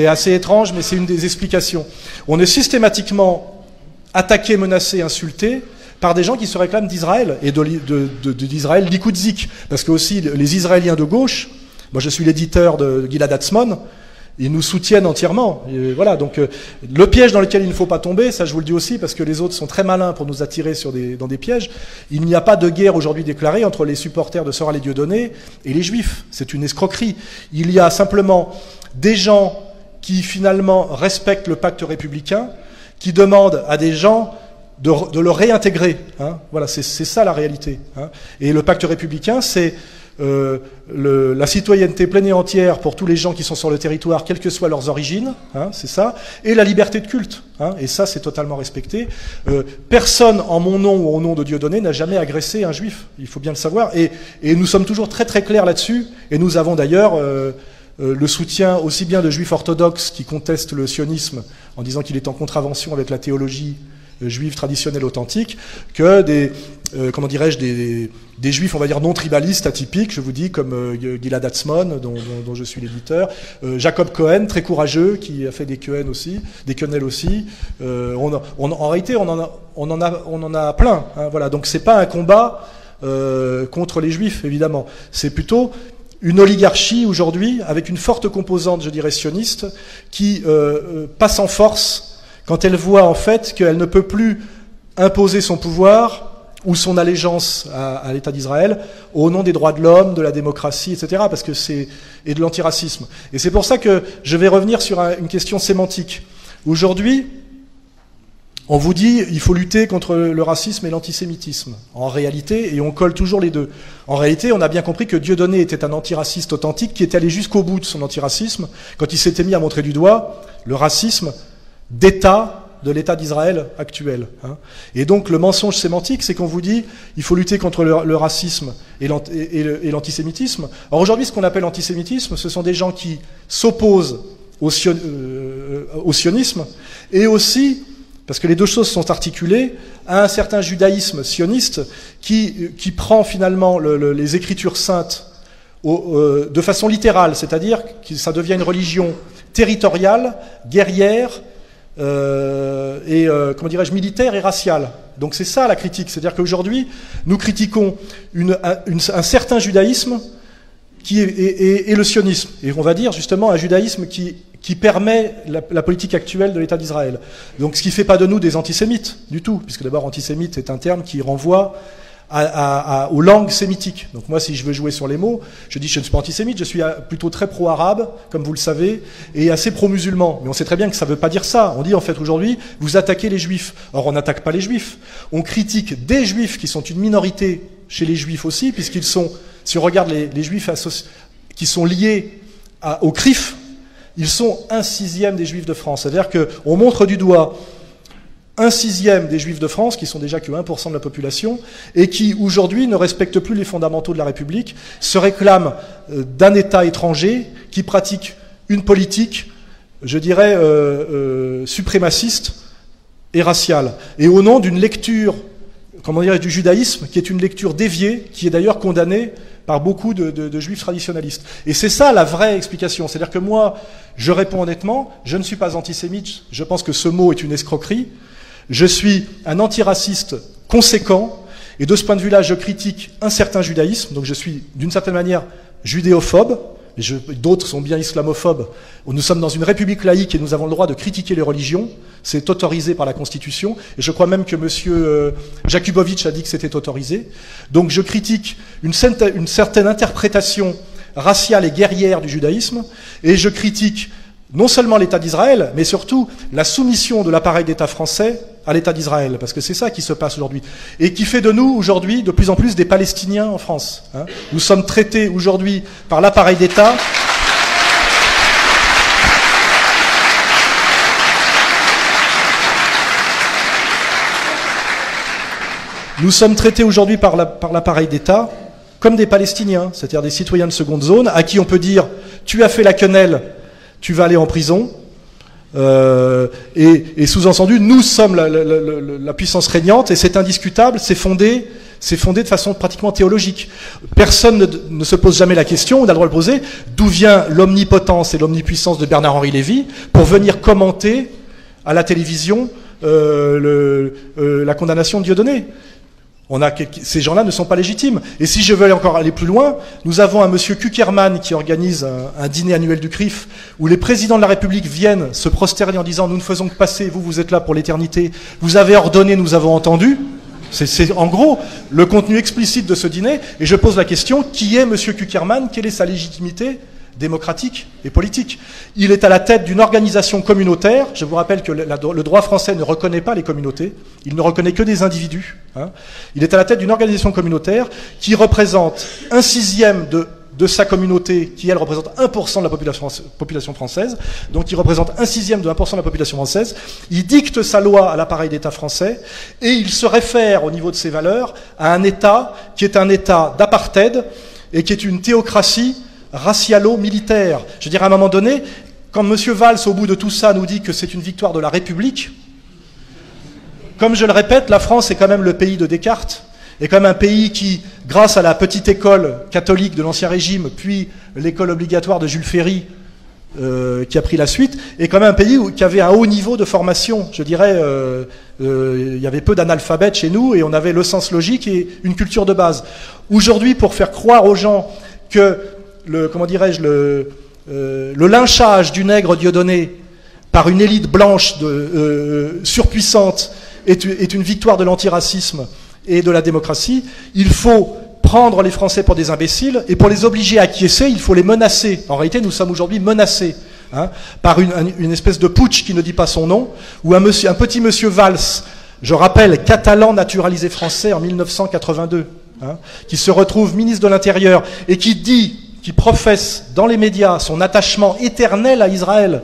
assez étrange, mais c'est une des explications. On est systématiquement attaqué, menacé, insulté par des gens qui se réclament d'Israël, et d'Israël likoudzik. Parce que aussi, les Israéliens de gauche, moi je suis l'éditeur de Gilad Atzmon, ils nous soutiennent entièrement. Et voilà, donc le piège dans lequel il ne faut pas tomber, ça je vous le dis aussi, parce que les autres sont très malins pour nous attirer dans des pièges. Il n'y a pas de guerre aujourd'hui déclarée entre les supporters de Soral et Dieudonné et les Juifs. C'est une escroquerie. Il y a simplement des gens qui finalement respectent le pacte républicain, qui demandent à des gens de le réintégrer. Hein. Voilà, c'est ça la réalité. Hein. Et le pacte républicain, c'est la citoyenneté pleine et entière pour tous les gens qui sont sur le territoire, quelles que soient leurs origines, hein, c'est ça, et la liberté de culte. Hein, et ça, c'est totalement respecté. Personne, en mon nom ou au nom de Dieudonné, n'a jamais agressé un juif. Il faut bien le savoir. Et nous sommes toujours très très clairs là-dessus. Et nous avons d'ailleurs le soutien aussi bien de juifs orthodoxes qui contestent le sionisme en disant qu'il est en contravention avec la théologie juive traditionnelle authentique que des comment dirais-je, des juifs, on va dire, non tribalistes, atypiques, je vous dis, comme Gilad Atzmon, dont je suis l'éditeur, Jacob Cohen, très courageux, qui a fait des quenelles aussi, en réalité, on en a plein, hein, voilà. Donc c'est pas un combat contre les juifs, évidemment. C'est plutôt une oligarchie aujourd'hui, avec une forte composante, je dirais, sioniste, qui passe en force quand elle voit, en fait, qu'elle ne peut plus imposer son pouvoir ou son allégeance à l'État d'Israël au nom des droits de l'homme, de la démocratie, etc., parce que et de l'antiracisme. Et c'est pour ça que je vais revenir sur une question sémantique. Aujourd'hui, on vous dit il faut lutter contre le racisme et l'antisémitisme. En réalité, et on colle toujours les deux. En réalité, on a bien compris que Dieudonné était un antiraciste authentique qui est allé jusqu'au bout de son antiracisme quand il s'était mis à montrer du doigt le racisme d'État de l'État d'Israël actuel. Hein. Et donc le mensonge sémantique, c'est qu'on vous dit il faut lutter contre le racisme et l'antisémitisme. Alors aujourd'hui, ce qu'on appelle antisémitisme, ce sont des gens qui s'opposent au sionisme et aussi, parce que les deux choses sont articulées, à un certain judaïsme sioniste qui prend finalement les Écritures saintes de façon littérale, c'est-à-dire que ça devient une religion territoriale, guerrière, comment dirais-je, militaire et raciale. Donc c'est ça la critique, c'est-à-dire qu'aujourd'hui nous critiquons un certain judaïsme et le sionisme, et on va dire justement un judaïsme qui permet la politique actuelle de l'État d'Israël. Donc ce qui ne fait pas de nous des antisémites du tout, puisque d'abord antisémite est un terme qui renvoie aux langues sémitiques. Donc moi, si je veux jouer sur les mots, je dis je ne suis pas antisémite, je suis plutôt très pro-arabe, comme vous le savez, et assez pro-musulman. Mais on sait très bien que ça ne veut pas dire ça. On dit en fait aujourd'hui, vous attaquez les juifs. Or on n'attaque pas les juifs. On critique des juifs qui sont une minorité chez les juifs aussi, puisqu'ils sont, si on regarde les juifs qui sont liés au CRIF, ils sont 1/6 des juifs de France. C'est-à-dire qu'on montre du doigt 1/6 des juifs de France, qui sont déjà que 1% de la population, et qui aujourd'hui ne respectent plus les fondamentaux de la République, se réclament d'un État étranger qui pratique une politique, je dirais, suprémaciste et raciale. Et au nom d'une lecture, comment dire, du judaïsme, qui est une lecture déviée, qui est d'ailleurs condamnée par beaucoup de juifs traditionnalistes. Et c'est ça la vraie explication. C'est-à-dire que moi, je réponds honnêtement, je ne suis pas antisémite, je pense que ce mot est une escroquerie. Je suis un antiraciste conséquent, et de ce point de vue-là, je critique un certain judaïsme, donc je suis d'une certaine manière judéophobe, mais d'autres sont bien islamophobes. Nous sommes dans une république laïque et nous avons le droit de critiquer les religions, c'est autorisé par la Constitution, et je crois même que M. Jakubowicz a dit que c'était autorisé. Donc je critique une certaine interprétation raciale et guerrière du judaïsme, et je critique non seulement l'État d'Israël, mais surtout la soumission de l'appareil d'État français à l'État d'Israël, parce que c'est ça qui se passe aujourd'hui, et qui fait de nous aujourd'hui de plus en plus des Palestiniens en France. Hein. Nous sommes traités aujourd'hui par l'appareil d'État. Nous sommes traités aujourd'hui par l'appareil d'État comme des Palestiniens, c'est-à-dire des citoyens de seconde zone, à qui on peut dire « tu as fait la quenelle », tu vas aller en prison, et sous-entendu, nous sommes la puissance régnante, et c'est indiscutable, c'est fondé de façon pratiquement théologique. Personne ne se pose jamais la question, on a le droit de le poser, d'où vient l'omnipotence et l'omnipuissance de Bernard-Henri Lévy pour venir commenter à la télévision la condamnation de Dieudonné. Ces gens-là ne sont pas légitimes. Et si je veux encore aller plus loin, nous avons un monsieur Kuckerman qui organise un dîner annuel du CRIF où les présidents de la République viennent se prosterner en disant « Nous ne faisons que passer, vous êtes là pour l'éternité, vous avez ordonné, nous avons entendu ». C'est en gros le contenu explicite de ce dîner. Et je pose la question, qui est monsieur Kuckerman? Quelle est sa légitimité démocratique et politique? Il est à la tête d'une organisation communautaire. Je vous rappelle que le droit français ne reconnaît pas les communautés, il ne reconnaît que des individus. Hein. Il est à la tête d'une organisation communautaire qui représente 1/6 de sa communauté, qui elle représente 1% de la population française, donc il représente 1/6 de 1% de la population française. Il dicte sa loi à l'appareil d'État français, et il se réfère au niveau de ses valeurs à un État qui est un État d'apartheid et qui est une théocratie racialo-militaire. Je veux dire, à un moment donné, quand M. Valls, au bout de tout ça, nous dit que c'est une victoire de la République, comme je le répète, la France est quand même le pays de Descartes, est quand même un pays qui, grâce à la petite école catholique de l'Ancien Régime, puis l'école obligatoire de Jules Ferry, qui a pris la suite, est quand même un pays qui avait un haut niveau de formation. Je dirais, il y avait peu d'analphabètes chez nous, et on avait le sens logique et une culture de base. Aujourd'hui, pour faire croire aux gens que le lynchage du nègre Dieudonné par une élite blanche surpuissante est une victoire de l'antiracisme et de la démocratie, il faut prendre les Français pour des imbéciles, et pour les obliger à acquiescer, il faut les menacer. En réalité, nous sommes aujourd'hui menacés par une espèce de putsch qui ne dit pas son nom, ou un petit monsieur Valls, je rappelle, catalan naturalisé français en 1982, qui se retrouve ministre de l'Intérieur et qui professe dans les médias son attachement éternel à Israël.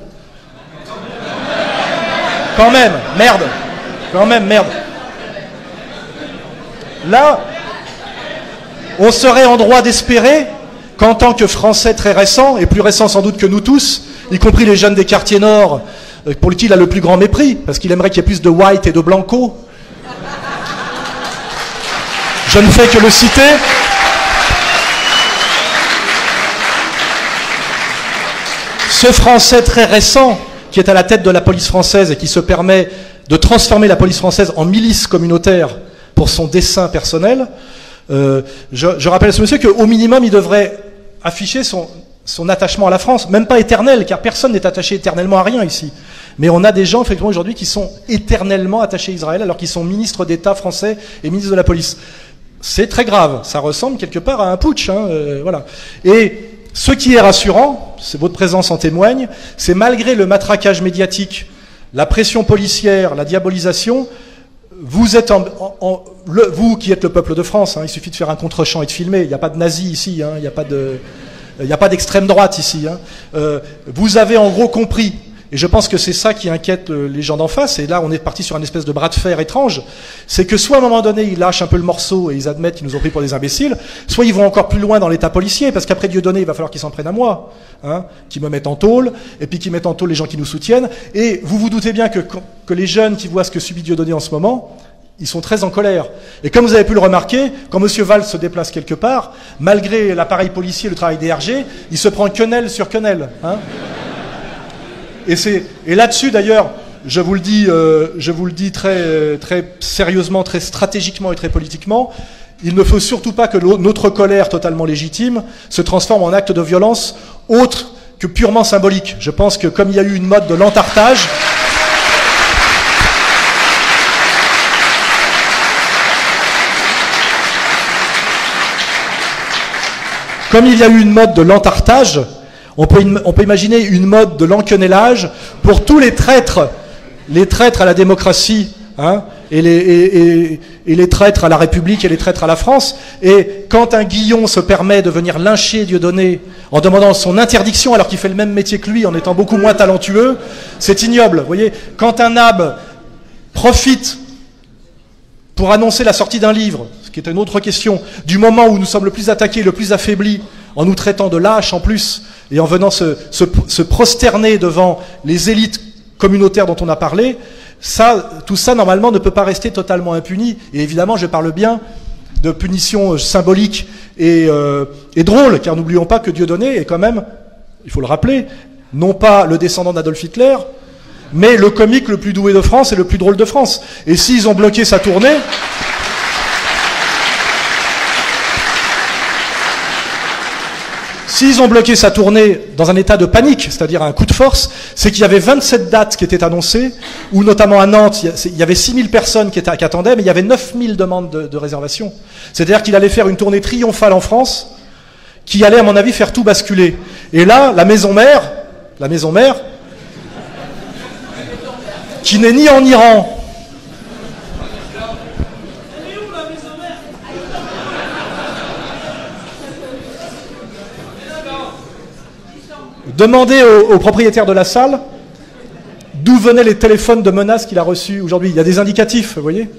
Quand même, merde. Là, on serait en droit d'espérer qu'en tant que Français très récent, et plus récent sans doute que nous tous, y compris les jeunes des quartiers nord, pour lesquels il a le plus grand mépris, parce qu'il aimerait qu'il y ait plus de white et de blanco. Je ne fais que le citer. Ce Français très récent, qui est à la tête de la police française et qui se permet de transformer la police française en milice communautaire pour son dessein personnel, je rappelle à ce monsieur qu'au minimum, il devrait afficher son attachement à la France, même pas éternel, car personne n'est attaché éternellement à rien ici. Mais on a des gens, effectivement, aujourd'hui, qui sont éternellement attachés à Israël, alors qu'ils sont ministres d'État français et ministres de la police. C'est très grave. Ça ressemble quelque part à un putsch, voilà. Et ce qui est rassurant, c'est votre présence en témoigne, c'est malgré le matraquage médiatique, la pression policière, la diabolisation, vous êtes vous qui êtes le peuple de France, il suffit de faire un contre-champ et de filmer, il n'y a pas de nazis ici, il n'y a pas d'extrême droite ici. Vous avez en gros compris, et je pense que c'est ça qui inquiète les gens d'en face, et là on est parti sur une espèce de bras de fer étrange, c'est que soit à un moment donné ils lâchent un peu le morceau et ils admettent qu'ils nous ont pris pour des imbéciles, soit ils vont encore plus loin dans l'état policier, parce qu'après Dieudonné il va falloir qu'ils s'en prennent à moi, qu'ils me mettent en tôle, et puis qu'ils mettent en tôle les gens qui nous soutiennent, et vous vous doutez bien que les jeunes qui voient ce que subit Dieudonné en ce moment, ils sont très en colère. Et comme vous avez pu le remarquer, quand M. Valls se déplace quelque part, malgré l'appareil policier, le travail des RG, il se prend quenelle sur quenelle. Et là-dessus, d'ailleurs, je vous le dis très, très sérieusement, très stratégiquement et très politiquement, il ne faut surtout pas que notre colère totalement légitime se transforme en acte de violence autre que purement symbolique. Je pense que comme il y a eu une mode de l'entartage, on peut imaginer une mode de l'enquenellage pour tous les traîtres à la démocratie, et les traîtres à la République et les traîtres à la France. Et quand un Guillon se permet de venir lyncher Dieudonné en demandant son interdiction alors qu'il fait le même métier que lui en étant beaucoup moins talentueux, c'est ignoble. Vous voyez, quand un Nab profite pour annoncer la sortie d'un livre, ce qui est une autre question, du moment où nous sommes le plus attaqués, le plus affaiblis, en nous traitant de lâches en plus, et en venant se prosterner devant les élites communautaires dont on a parlé, tout ça, normalement, ne peut pas rester totalement impuni. Et évidemment, je parle bien de punitions symboliques et drôles, car n'oublions pas que Dieudonné est quand même, il faut le rappeler, non pas le descendant d'Adolf Hitler, mais le comique le plus doué de France et le plus drôle de France. Et s'ils ont bloqué sa tournée... S'ils ont bloqué sa tournée dans un état de panique, c'est-à-dire un coup de force, c'est qu'il y avait 27 dates qui étaient annoncées, où notamment à Nantes, il y avait 6000 personnes qui attendaient, mais il y avait 9000 demandes de réservation. C'est-à-dire qu'il allait faire une tournée triomphale en France, qui allait, à mon avis, faire tout basculer. Et là, la maison mère, qui n'est ni en Iran, demandez au propriétaire de la salle d'où venaient les téléphones de menaces qu'il a reçus aujourd'hui. Il y a des indicatifs, vous voyez.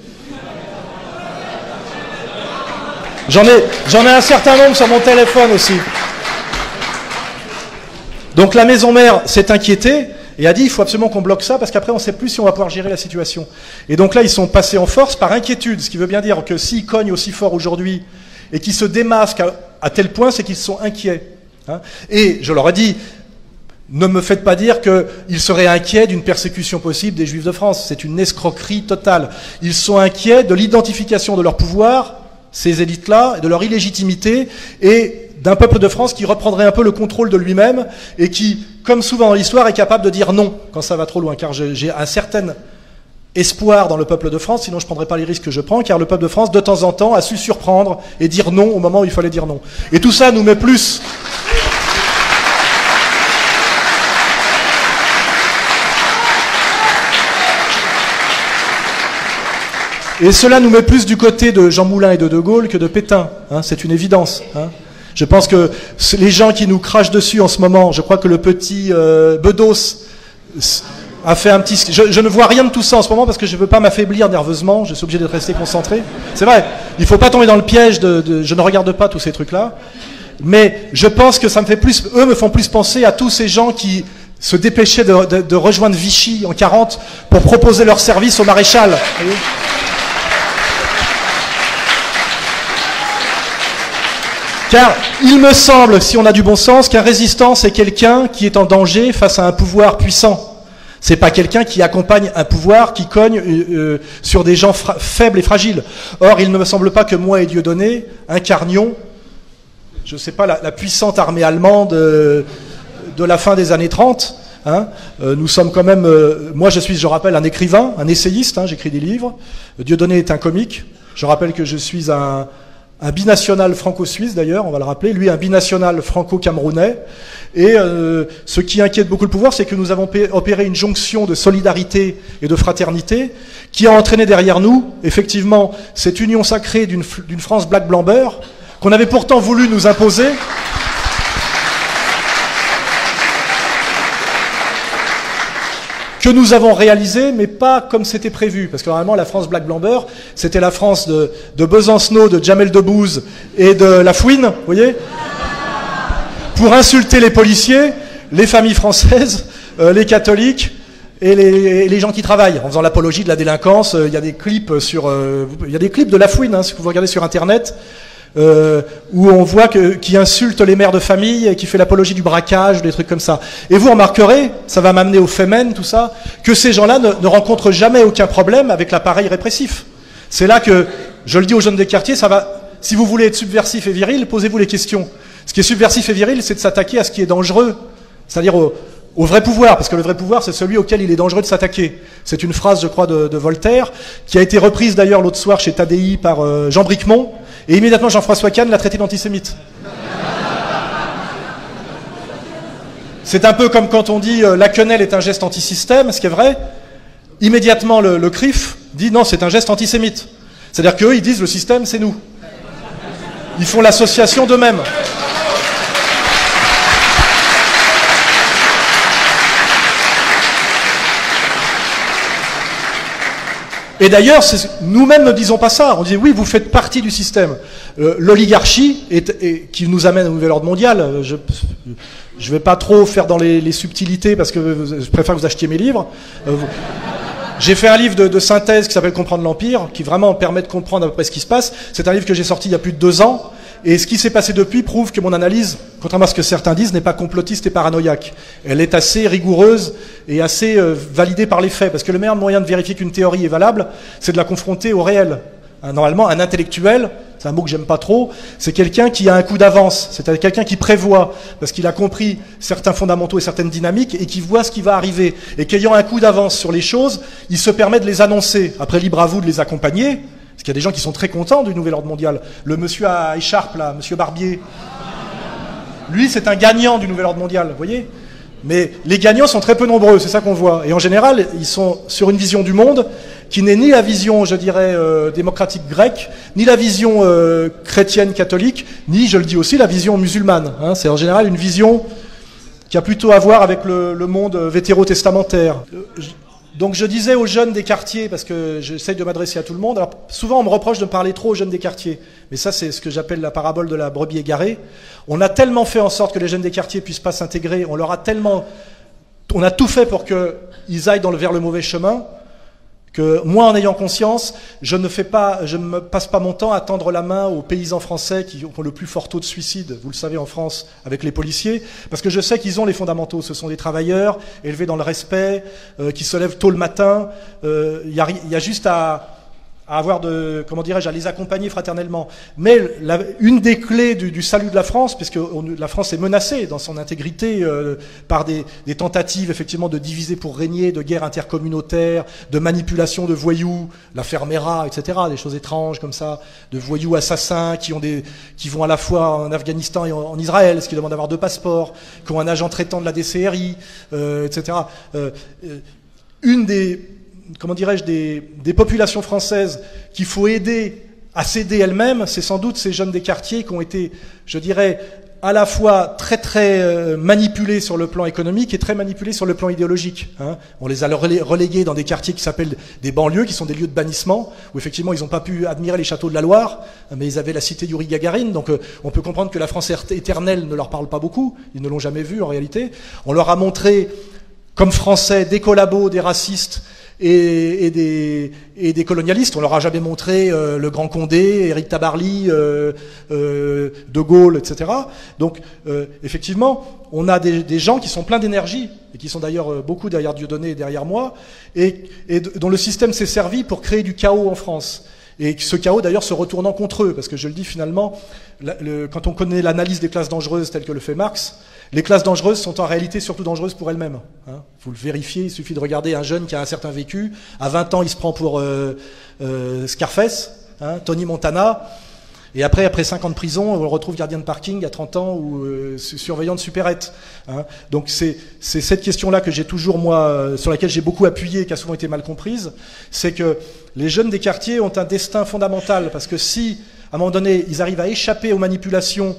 J'en ai un certain nombre sur mon téléphone aussi. Donc la maison mère s'est inquiétée, et a dit il faut absolument qu'on bloque ça parce qu'après on ne sait plus si on va pouvoir gérer la situation. Et donc là ils sont passés en force par inquiétude, ce qui veut bien dire que s'ils cognent aussi fort aujourd'hui et qu'ils se démasquent à tel point, c'est qu'ils sont inquiets. Hein. Et je leur ai dit, ne me faites pas dire qu'ils seraient inquiets d'une persécution possible des Juifs de France, c'est une escroquerie totale. Ils sont inquiets de l'identification de leur pouvoir, ces élites-là, de leur illégitimité, et d'un peuple de France qui reprendrait un peu le contrôle de lui-même et qui, comme souvent dans l'histoire, est capable de dire non quand ça va trop loin. Car j'ai un certain espoir dans le peuple de France, sinon je ne prendrais pas les risques que je prends, car le peuple de France, de temps en temps, a su surprendre et dire non au moment où il fallait dire non. Et tout ça nous met plus... Et cela nous met plus du côté de Jean Moulin et de De Gaulle que de Pétain, hein, c'est une évidence. Hein. Je pense que les gens qui nous crachent dessus en ce moment, je crois que le petit Bedos a fait un petit... Je ne vois rien de tout ça en ce moment parce que je ne veux pas m'affaiblir nerveusement, je suis obligé d'être resté concentré. C'est vrai, il ne faut pas tomber dans le piège de je ne regarde pas tous ces trucs-là. Mais je pense que ça me fait plus... Eux me font plus penser à tous ces gens qui se dépêchaient de rejoindre Vichy en 40 pour proposer leur service au maréchal. Vous voyez ? Car il me semble, si on a du bon sens, qu'un résistant, c'est quelqu'un qui est en danger face à un pouvoir puissant. C'est pas quelqu'un qui accompagne un pouvoir qui cogne sur des gens faibles et fragiles. Or, il ne me semble pas que moi et Dieudonné incarnions, je ne sais pas, la puissante armée allemande de la fin des années 30. Hein. Nous sommes quand même... moi, je rappelle, un écrivain, un essayiste, hein, j'écris des livres. Dieudonné est un comique. Je rappelle que je suis un binational franco-suisse d'ailleurs, on va le rappeler, lui un binational franco-camerounais. Et ce qui inquiète beaucoup le pouvoir, c'est que nous avons opéré une jonction de solidarité et de fraternité qui a entraîné derrière nous, effectivement, cette union sacrée d'une France black-blanc-beurre qu'on avait pourtant voulu nous imposer. Que nous avons réalisé, mais pas comme c'était prévu. Parce que normalement, la France black-blanc-beurre, c'était la France de Besancenot, de Jamel Debbouze et de Lafouine, vous voyez, pour insulter les policiers, les familles françaises, les catholiques et les gens qui travaillent, en faisant l'apologie de la délinquance. Il y a des clips il y a des clips de Lafouine, hein, si vous regardez sur Internet, où on voit qui insulte les mères de famille et qui fait l'apologie du braquage, des trucs comme ça. Et vous remarquerez, ça va m'amener au Femen, tout ça, que ces gens-là ne rencontrent jamais aucun problème avec l'appareil répressif. C'est là que, je le dis aux jeunes des quartiers, ça va. Si vous voulez être subversif et viril, posez-vous les questions. Ce qui est subversif et viril, c'est de s'attaquer à ce qui est dangereux, c'est-à-dire au vrai pouvoir, parce que le vrai pouvoir, c'est celui auquel il est dangereux de s'attaquer. C'est une phrase, je crois, de Voltaire, qui a été reprise d'ailleurs l'autre soir chez Tadei par Jean Bricmont, et immédiatement Jean-François Kahn l'a traité d'antisémite. C'est un peu comme quand on dit la quenelle est un geste antisystème, ce qui est vrai. Immédiatement le CRIF dit non, c'est un geste antisémite. C'est-à-dire qu'eux, ils disent le système, c'est nous. Ils font l'association d'eux-mêmes. Et d'ailleurs, nous-mêmes ne disons pas ça. On dit oui, vous faites partie du système. L'oligarchie, qui nous amène au nouvel ordre mondial, je ne vais pas trop faire dans les subtilités parce que je préfère que vous achetiez mes livres. J'ai fait un livre de synthèse qui s'appelle Comprendre l'Empire, qui vraiment permet de comprendre à peu près ce qui se passe. C'est un livre que j'ai sorti il y a plus de 2 ans. Et ce qui s'est passé depuis prouve que mon analyse, contrairement à ce que certains disent, n'est pas complotiste et paranoïaque. Elle est assez rigoureuse et assez validée par les faits. Parce que le meilleur moyen de vérifier qu'une théorie est valable, c'est de la confronter au réel. Normalement, un intellectuel, c'est un mot que j'aime pas trop, c'est quelqu'un qui a un coup d'avance. C'est-à-dire quelqu'un qui prévoit, parce qu'il a compris certains fondamentaux et certaines dynamiques, et qui voit ce qui va arriver. Et qu'ayant un coup d'avance sur les choses, il se permet de les annoncer. Après, libre à vous de les accompagner. Parce qu'il y a des gens qui sont très contents du nouvel ordre mondial. Le monsieur à écharpe, là, monsieur Barbier, lui, c'est un gagnant du nouvel ordre mondial, vous voyez. Mais les gagnants sont très peu nombreux, c'est ça qu'on voit. Et en général, ils sont sur une vision du monde qui n'est ni la vision, je dirais, démocratique grecque, ni la vision chrétienne catholique, ni, je le dis aussi, la vision musulmane. Hein. C'est en général une vision qui a plutôt à voir avec le monde vétérotestamentaire. Donc je disais aux jeunes des quartiers, parce que j'essaye de m'adresser à tout le monde, alors souvent on me reproche de parler trop aux jeunes des quartiers, mais ça c'est ce que j'appelle la parabole de la brebis égarée. On a tellement fait en sorte que les jeunes des quartiers puissent pas s'intégrer, on leur a tellement on a tout fait pour qu'ils aillent vers le mauvais chemin, que moi, en ayant conscience, je ne me passe pas mon temps à tendre la main aux paysans français qui ont le plus fort taux de suicide, vous le savez, en France, avec les policiers, parce que je sais qu'ils ont les fondamentaux. Ce sont des travailleurs élevés dans le respect, qui se lèvent tôt le matin. Il y a juste à avoir à les accompagner fraternellement. Mais une des clés du salut de la France, puisque la France est menacée dans son intégrité par des tentatives effectivement de diviser pour régner, de guerre intercommunautaire, de manipulation de voyous, l'affaire Mera, etc., des choses étranges comme ça, de voyous assassins qui vont à la fois en Afghanistan et en Israël, ce qui demande d'avoir 2 passeports, qui ont un agent traitant de la DCRI, etc. Une des populations françaises qu'il faut aider à s'aider elles-mêmes, c'est sans doute ces jeunes des quartiers qui ont été, je dirais, à la fois très très manipulés sur le plan économique et très manipulés sur le plan idéologique. On les a relégués dans des quartiers qui s'appellent des banlieues, qui sont des lieux de bannissement, où effectivement ils n'ont pas pu admirer les châteaux de la Loire, mais ils avaient la cité Yuri Gagarin, donc on peut comprendre que la France éternelle ne leur parle pas beaucoup, ils ne l'ont jamais vue en réalité. On leur a montré, comme Français, des collabos, des racistes, et des colonialistes. On leur a jamais montré le Grand Condé, Éric Tabarly, De Gaulle, etc. Donc, effectivement, on a des gens qui sont pleins d'énergie, et qui sont d'ailleurs beaucoup derrière Dieudonné et derrière moi, et dont le système s'est servi pour créer du chaos en France. Et ce chaos, d'ailleurs, se retournant contre eux, parce que je le dis finalement, quand on connaît l'analyse des classes dangereuses telles que le fait Marx, les classes dangereuses sont en réalité surtout dangereuses pour elles-mêmes. Vous le vérifiez, il suffit de regarder un jeune qui a un certain vécu. À 20 ans, il se prend pour Scarface, Tony Montana. Et après 5 ans de prison, on le retrouve gardien de parking à 30 ans ou surveillant de supérette. Donc c'est cette question-là que j'ai toujours, moi, sur laquelle j'ai beaucoup appuyé et qui a souvent été mal comprise, c'est que les jeunes des quartiers ont un destin fondamental, parce que si, à un moment donné, ils arrivent à échapper aux manipulations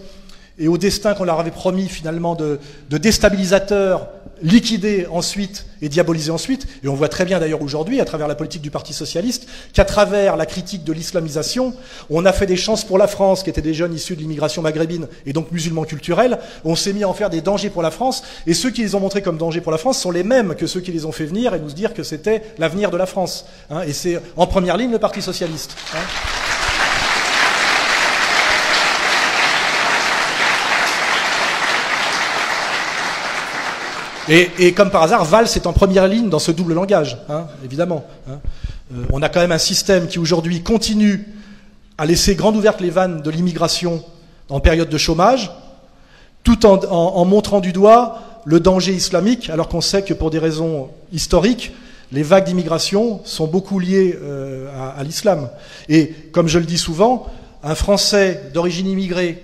et au destin qu'on leur avait promis finalement de déstabilisateurs, liquidés ensuite et diabolisés ensuite, et on voit très bien d'ailleurs aujourd'hui, à travers la politique du Parti Socialiste, qu'à travers la critique de l'islamisation, on a fait des chances pour la France, qui étaient des jeunes issus de l'immigration maghrébine et donc musulmans culturels, on s'est mis à en faire des dangers pour la France, et ceux qui les ont montrés comme dangers pour la France sont les mêmes que ceux qui les ont fait venir et nous dire que c'était l'avenir de la France. Et c'est en première ligne le Parti Socialiste. Et comme par hasard, Valls est en première ligne dans ce double langage, évidemment. On a quand même un système qui aujourd'hui continue à laisser grandes ouvertes les vannes de l'immigration en période de chômage, tout en montrant du doigt le danger islamique, alors qu'on sait que pour des raisons historiques, les vagues d'immigration sont beaucoup liées à l'islam. Et comme je le dis souvent, un Français d'origine immigrée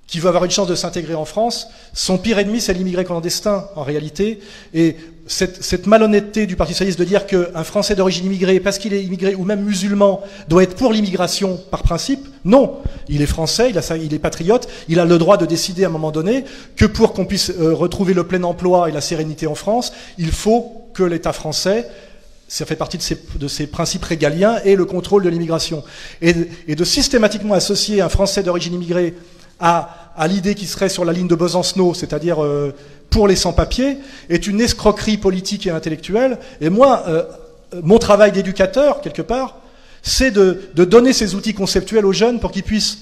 qui veut avoir une chance de s'intégrer en France, son pire ennemi, c'est l'immigré clandestin, en réalité. Et cette malhonnêteté du Parti socialiste de dire qu'un Français d'origine immigrée, parce qu'il est immigré ou même musulman, doit être pour l'immigration par principe, non. Il est français, il est patriote, il a le droit de décider à un moment donné que pour qu'on puisse retrouver le plein emploi et la sérénité en France, il faut que l'État français, ça fait partie de ses principes régaliens, et le contrôle de l'immigration. Et de systématiquement associer un Français d'origine immigrée à l'idée qui serait sur la ligne de Besancenot, c'est-à-dire pour les sans-papiers, est une escroquerie politique et intellectuelle. Et moi, mon travail d'éducateur, quelque part, c'est de donner ces outils conceptuels aux jeunes pour qu'ils puissent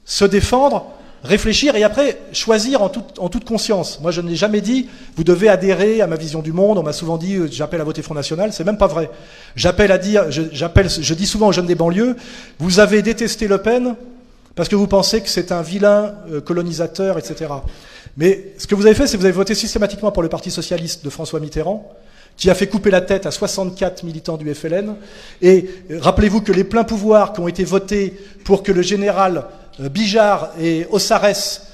se défendre, réfléchir et après choisir en toute conscience. Moi, je n'ai jamais dit « vous devez adhérer à ma vision du monde ». On m'a souvent dit « j'appelle à voter Front National ». C'est même pas vrai. Je dis souvent aux jeunes des banlieues « vous avez détesté Le Pen ». Parce que vous pensez que c'est un vilain colonisateur, etc. Mais ce que vous avez fait, c'est que vous avez voté systématiquement pour le Parti Socialiste de François Mitterrand, qui a fait couper la tête à 64 militants du FLN. Et rappelez-vous que les pleins pouvoirs qui ont été votés pour que le général Bijard et Ossarès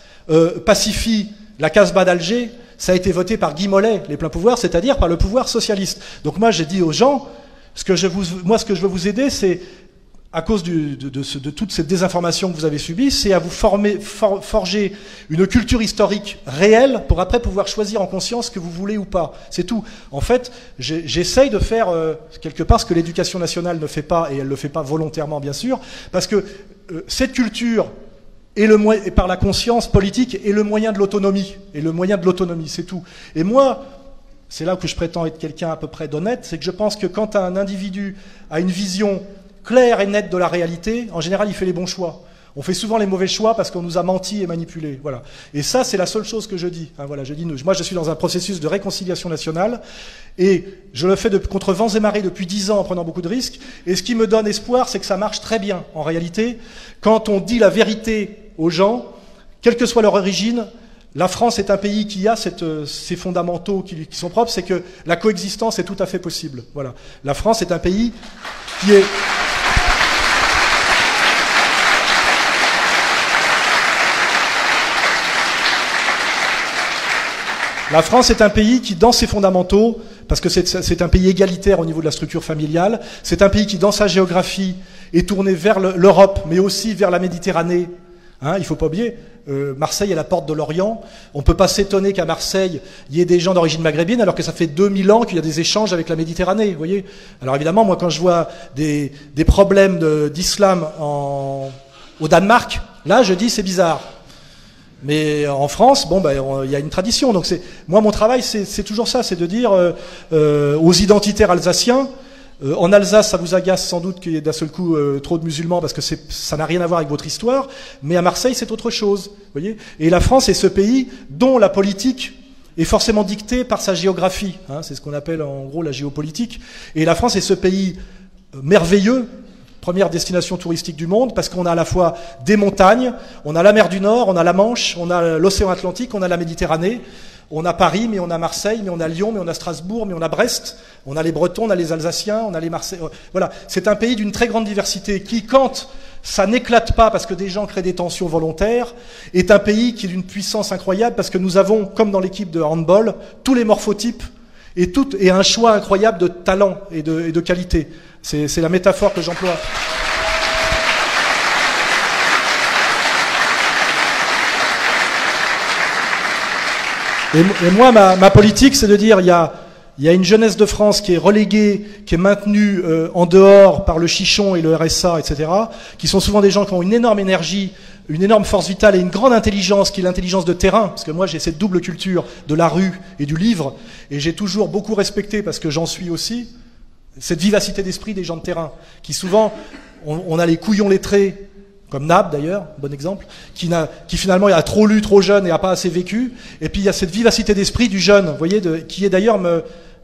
pacifient la Casbah d'Alger, ça a été voté par Guy Mollet, les pleins pouvoirs, c'est-à-dire par le pouvoir socialiste. Donc moi, j'ai dit aux gens, ce que je veux vous aider, c'est à cause de toute cette désinformation que vous avez subie, c'est à vous forger une culture historique réelle pour après pouvoir choisir en conscience ce que vous voulez ou pas. C'est tout. En fait, j'essaye de faire quelque part ce que l'éducation nationale ne fait pas, et elle ne le fait pas volontairement bien sûr, parce que cette culture et par la conscience politique est le moyen de l'autonomie. Et le moyen de l'autonomie, c'est tout. Et moi, c'est là que je prétends être quelqu'un à peu près d'honnête, c'est que je pense que quand un individu a une vision claire et nette de la réalité, en général, il fait les bons choix. On fait souvent les mauvais choix parce qu'on nous a menti et manipulé. Voilà. Et ça, c'est la seule chose que je dis. Hein, voilà, je dis, moi, je suis dans un processus de réconciliation nationale et je le fais contre vents et marées depuis 10 ans en prenant beaucoup de risques. Et ce qui me donne espoir, c'est que ça marche très bien. En réalité, quand on dit la vérité aux gens, quelle que soit leur origine, la France est un pays qui a ces fondamentaux qui sont propres, c'est que la coexistence est tout à fait possible. Voilà. La France est un pays qui est... La France est un pays qui, dans ses fondamentaux, parce que c'est un pays égalitaire au niveau de la structure familiale, c'est un pays qui, dans sa géographie, est tourné vers l'Europe, mais aussi vers la Méditerranée. Hein, il ne faut pas oublier, Marseille est la porte de l'Orient. On ne peut pas s'étonner qu'à Marseille, il y ait des gens d'origine maghrébine, alors que ça fait 2000 ans qu'il y a des échanges avec la Méditerranée. Vous voyez. Alors évidemment, moi, quand je vois des problèmes d'islam au Danemark, là, je dis c'est bizarre. Mais en France, bon, il y a une tradition. Donc moi, mon travail, c'est toujours ça, c'est de dire aux identitaires alsaciens. En Alsace, ça vous agace sans doute qu'il y ait d'un seul coup trop de musulmans parce que ça n'a rien à voir avec votre histoire. Mais à Marseille, c'est autre chose, vous voyez. Et la France est ce pays dont la politique est forcément dictée par sa géographie. Hein, c'est ce qu'on appelle en gros la géopolitique. Et la France est ce pays merveilleux. Première destination touristique du monde, parce qu'on a à la fois des montagnes, on a la mer du Nord, on a la Manche, on a l'océan Atlantique, on a la Méditerranée, on a Paris, mais on a Marseille, mais on a Lyon, mais on a Strasbourg, mais on a Brest, on a les Bretons, on a les Alsaciens, on a les Marseillais. Voilà, c'est un pays d'une très grande diversité qui, quand ça n'éclate pas parce que des gens créent des tensions volontaires, est un pays qui est d'une puissance incroyable parce que nous avons, comme dans l'équipe de handball, tous les morphotypes et un choix incroyable de talent et de qualité. C'est la métaphore que j'emploie. Et moi, ma politique, c'est de dire, il y a une jeunesse de France qui est reléguée, qui est maintenue en dehors par le chichon et le RSA, etc., qui sont souvent des gens qui ont une énorme énergie, une énorme force vitale et une grande intelligence, qui est l'intelligence de terrain, parce que moi j'ai cette double culture de la rue et du livre, et j'ai toujours beaucoup respecté, parce que j'en suis aussi, cette vivacité d'esprit des gens de terrain, qui souvent, on a les couillons lettrés, comme Nab d'ailleurs, bon exemple, qui finalement a trop lu, trop jeune et a pas assez vécu, et puis il y a cette vivacité d'esprit du jeune, vous voyez, qui est d'ailleurs,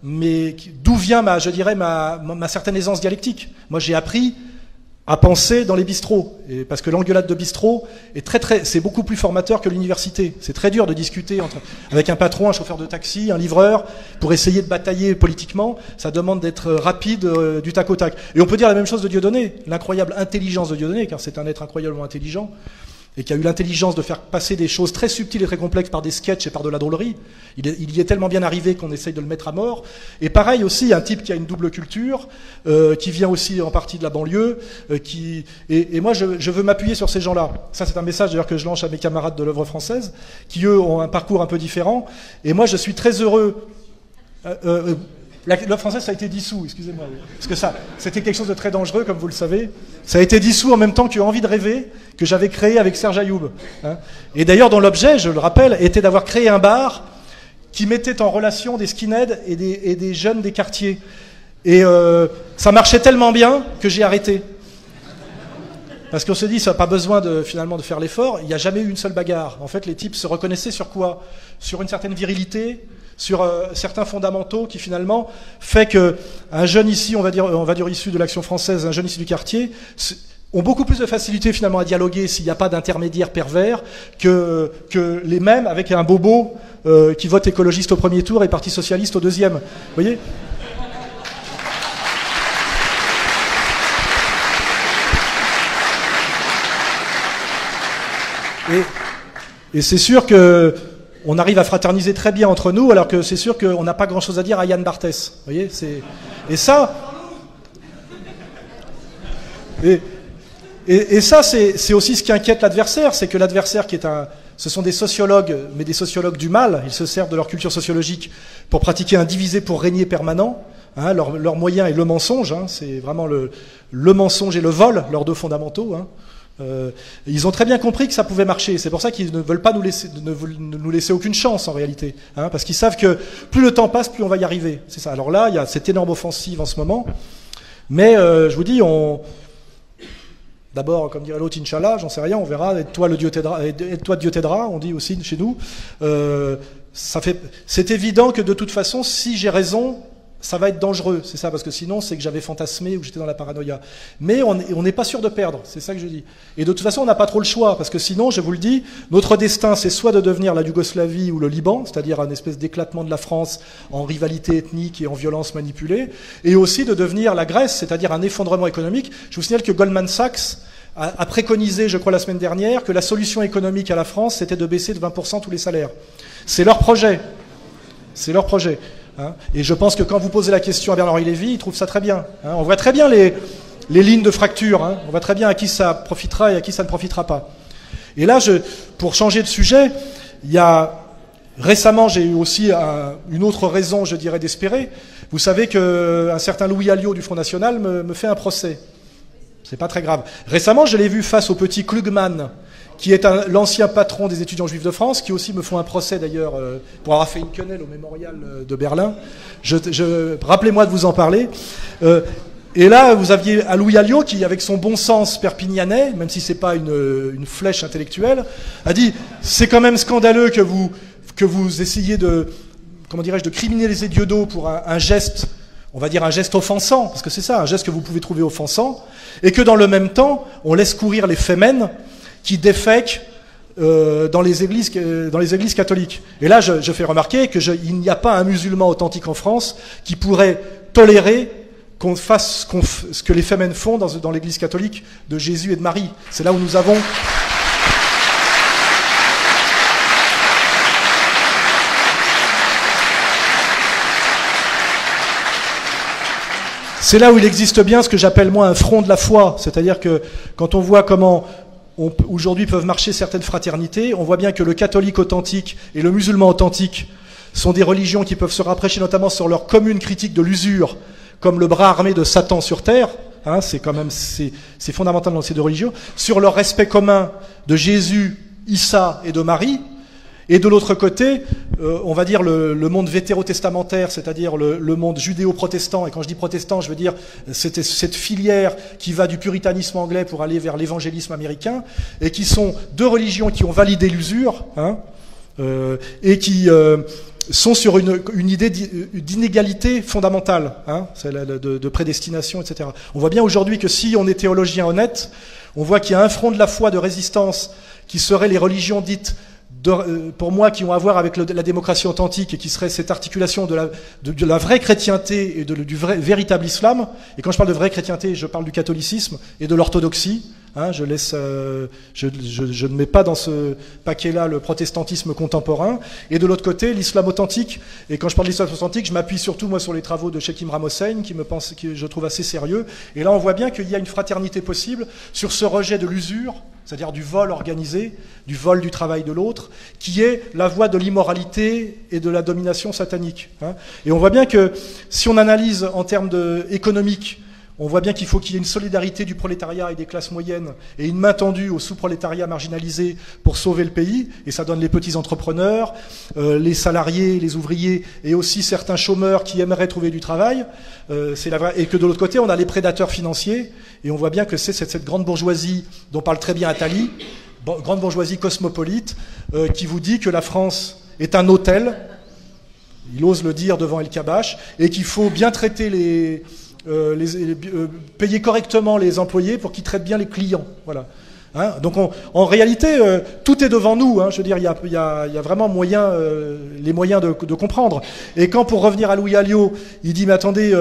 d'où vient ma certaine aisance dialectique. Moi j'ai appris à penser dans les bistrots, et parce que l'engueulade de bistrot est c'est beaucoup plus formateur que l'université. C'est très dur de discuter avec un patron, un chauffeur de taxi, un livreur, pour essayer de batailler politiquement. Ça demande d'être rapide, du tac au tac. Et on peut dire la même chose de Dieudonné, l'incroyable intelligence de Dieudonné, car c'est un être incroyablement intelligent, et qui a eu l'intelligence de faire passer des choses très subtiles et très complexes par des sketchs et par de la drôlerie. Il y est tellement bien arrivé qu'on essaye de le mettre à mort. Et pareil aussi, un type qui a une double culture, qui vient aussi en partie de la banlieue, et moi je veux m'appuyer sur ces gens-là. Ça c'est un message d'ailleurs que je lance à mes camarades de l'œuvre française, qui eux ont un parcours un peu différent. Et moi je suis très heureux... L'œuvre française, ça a été dissous, excusez-moi. Parce que c'était quelque chose de très dangereux, comme vous le savez. Ça a été dissous en même temps que Envie de rêver, que j'avais créé avec Serge Ayoub. Hein. Et d'ailleurs, dont l'objet, je le rappelle, était d'avoir créé un bar qui mettait en relation des skinheads et des jeunes des quartiers. Et ça marchait tellement bien que j'ai arrêté. Parce qu'on se dit, ça n'a pas besoin finalement de faire l'effort. Il n'y a jamais eu une seule bagarre. En fait, les types se reconnaissaient sur quoi ? Sur une certaine virilité, sur certains fondamentaux qui finalement fait que un jeune ici, on va dire issu de l'Action française, un jeune issu du quartier, ont beaucoup plus de facilité finalement à dialoguer s'il n'y a pas d'intermédiaire pervers que les mêmes avec un bobo qui vote écologiste au premier tour et parti socialiste au deuxième. Vous voyez ? Et c'est sûr que on arrive à fraterniser très bien entre nous, alors que c'est sûr qu'on n'a pas grand-chose à dire à Yann Barthès. Vous voyez, et ça, c'est aussi ce qui inquiète l'adversaire, c'est que l'adversaire ce sont des sociologues, mais des sociologues du mal. Ils se servent de leur culture sociologique pour pratiquer un diviser pour régner permanent. Hein, leur moyen est le mensonge. Hein, c'est vraiment le mensonge et le vol, leurs deux fondamentaux. Hein. Ils ont très bien compris que ça pouvait marcher. C'est pour ça qu'ils ne veulent pas nous laisser aucune chance en réalité, hein, parce qu'ils savent que plus le temps passe, plus on va y arriver. C'est ça. Alors là, il y a cette énorme offensive en ce moment, mais je vous dis, d'abord, comme dirait l'autre, Inch'Allah, j'en sais rien, on verra. Aide-toi Dieu t'aidera, on dit aussi chez nous. C'est évident que de toute façon, si j'ai raison, ça va être dangereux, c'est ça, parce que sinon c'est que j'avais fantasmé ou j'étais dans la paranoïa. Mais on n'est pas sûr de perdre, c'est ça que je dis. Et de toute façon, on n'a pas trop le choix, parce que sinon, je vous le dis, notre destin, c'est soit de devenir la Yougoslavie ou le Liban, c'est-à-dire un espèce d'éclatement de la France en rivalité ethnique et en violence manipulée, et aussi de devenir la Grèce, c'est-à-dire un effondrement économique. Je vous signale que Goldman Sachs a préconisé, je crois la semaine dernière, que la solution économique à la France, c'était de baisser de 20% tous les salaires. C'est leur projet. C'est leur projet. Hein, et je pense que quand vous posez la question à Bernard-Henri Lévy, il trouve ça très bien. Hein, on voit très bien les lignes de fracture. Hein, on voit très bien à qui ça profitera et à qui ça ne profitera pas. Et là, pour changer de sujet, récemment, j'ai eu aussi une autre raison, je dirais, d'espérer. Vous savez qu'un certain Louis Alliot du Front National me fait un procès. C'est pas très grave. Récemment, je l'ai vu face au petit Klugman, qui est l'ancien patron des étudiants juifs de France, qui aussi me font un procès d'ailleurs pour avoir fait une quenelle au mémorial de Berlin. Rappelez-moi de vous en parler. Et là, vous aviez un Louis Alliot qui, avec son bon sens perpignanais, même si c'est pas une flèche intellectuelle, a dit « C'est quand même scandaleux que vous essayiez de criminaliser Dieudo pour un geste, on va dire un geste offensant, parce que c'est ça, un geste que vous pouvez trouver offensant, et que dans le même temps, on laisse courir les fémènes qui défèquent dans les églises catholiques. Et là, je fais remarquer qu'il n'y a pas un musulman authentique en France qui pourrait tolérer qu'on fasse ce que les fémènes font dans l'église catholique de Jésus et de Marie. C'est là où nous avons... C'est là où il existe bien ce que j'appelle moi un front de la foi. C'est-à-dire que quand on voit comment aujourd'hui peuvent marcher certaines fraternités, on voit bien que le catholique authentique et le musulman authentique sont des religions qui peuvent se rapprocher notamment sur leur commune critique de l'usure, comme le bras armé de Satan sur terre, hein, c'est fondamental dans ces deux religions, sur leur respect commun de Jésus, Issa et de Marie, et de l'autre côté, on va dire le monde vétérotestamentaire, c'est-à-dire le monde judéo-protestant, et quand je dis protestant, je veux dire cette filière qui va du puritanisme anglais pour aller vers l'évangélisme américain, et qui sont deux religions qui ont validé l'usure, hein, et qui sont sur une idée d'inégalité fondamentale, hein, de prédestination, etc. On voit bien aujourd'hui que si on est théologien honnête, on voit qu'il y a un front de la foi de résistance qui serait les religions dites pour moi, qui ont à voir avec la démocratie authentique et qui serait cette articulation de la vraie chrétienté et du véritable islam. Et quand je parle de vraie chrétienté, je parle du catholicisme et de l'orthodoxie. Hein, je ne mets pas dans ce paquet-là le protestantisme contemporain. Et de l'autre côté, l'islam authentique. Et quand je parle de l'islam authentique, je m'appuie surtout moi sur les travaux de Sheikh Imran Hossein, qui je trouve assez sérieux. Et là, on voit bien qu'il y a une fraternité possible sur ce rejet de l'usure, c'est-à-dire du vol organisé, du vol du travail de l'autre, qui est la voie de l'immoralité et de la domination satanique. Hein. Et on voit bien que si on analyse en termes économiques, on voit bien qu'il faut qu'il y ait une solidarité du prolétariat et des classes moyennes et une main tendue au sous-prolétariat marginalisé pour sauver le pays. Et ça donne les petits entrepreneurs, les salariés, les ouvriers et aussi certains chômeurs qui aimeraient trouver du travail. Et que de l'autre côté, on a les prédateurs financiers. Et on voit bien que c'est cette grande bourgeoisie dont parle très bien Attali, grande bourgeoisie cosmopolite, qui vous dit que la France est un hôtel. Il ose le dire devant El Kabash. Et qu'il faut bien traiter payer correctement les employés pour qu'ils traitent bien les clients. Voilà. Hein, donc en réalité, tout est devant nous. Hein, je veux dire, il y a vraiment les moyens de comprendre. Et quand, pour revenir à Louis Alliot, il dit mais attendez,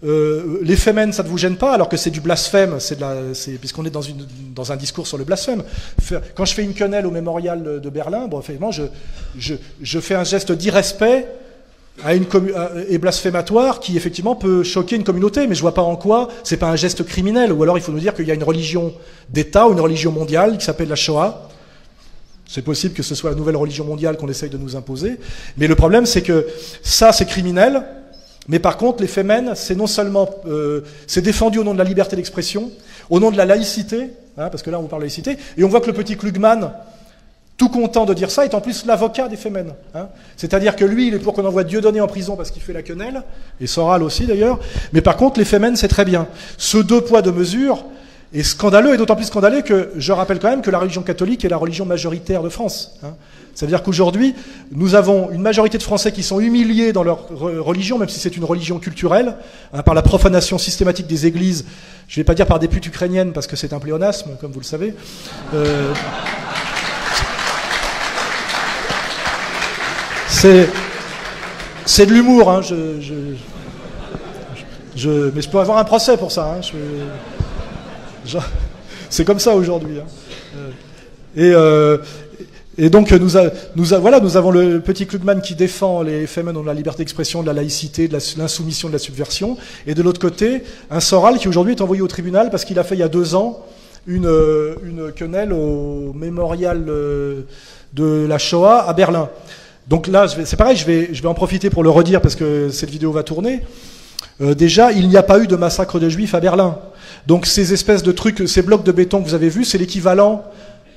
les fémènes, ça ne vous gêne pas, alors que c'est du blasphème, puisqu'on est dans un discours sur le blasphème. Quand je fais une quenelle au mémorial de Berlin, bon, effectivement, je fais un geste d'irrespect et blasphématoire qui effectivement peut choquer une communauté, mais je vois pas en quoi c'est pas un geste criminel. Ou alors il faut nous dire qu'il y a une religion d'État ou une religion mondiale qui s'appelle la Shoah. C'est possible que ce soit la nouvelle religion mondiale qu'on essaye de nous imposer, mais le problème c'est que ça c'est criminel, mais par contre les fémènes c'est non seulement c'est défendu au nom de la liberté d'expression, au nom de la laïcité, hein, parce que là on vous parle de laïcité, et on voit que le petit Klugman, tout content de dire ça, est en plus l'avocat des Femen. Hein. C'est-à-dire que lui, il est pour qu'on envoie Dieudonné en prison parce qu'il fait la quenelle, et Soral aussi d'ailleurs, mais par contre les Femen c'est très bien. Ce 2 poids 2 mesures est scandaleux, et d'autant plus scandaleux que je rappelle quand même que la religion catholique est la religion majoritaire de France. Hein. C'est-à-dire qu'aujourd'hui, nous avons une majorité de Français qui sont humiliés dans leur religion, même si c'est une religion culturelle, hein, par la profanation systématique des églises, je ne vais pas dire par des putes ukrainiennes, parce que c'est un pléonasme, comme vous le savez. C'est de l'humour, hein, mais je peux avoir un procès pour ça. Hein, c'est comme ça aujourd'hui. Hein. Et donc nous avons le petit Klugman qui défend les Femen de la liberté d'expression, de la laïcité, de l'insoumission, de la subversion, et de l'autre côté un Soral qui aujourd'hui est envoyé au tribunal parce qu'il a fait il y a 2 ans une quenelle au mémorial de la Shoah à Berlin. Donc là, c'est pareil, je vais en profiter pour le redire parce que cette vidéo va tourner. Déjà, il n'y a pas eu de massacre de juifs à Berlin. Donc ces espèces de trucs, ces blocs de béton que vous avez vus, c'est l'équivalent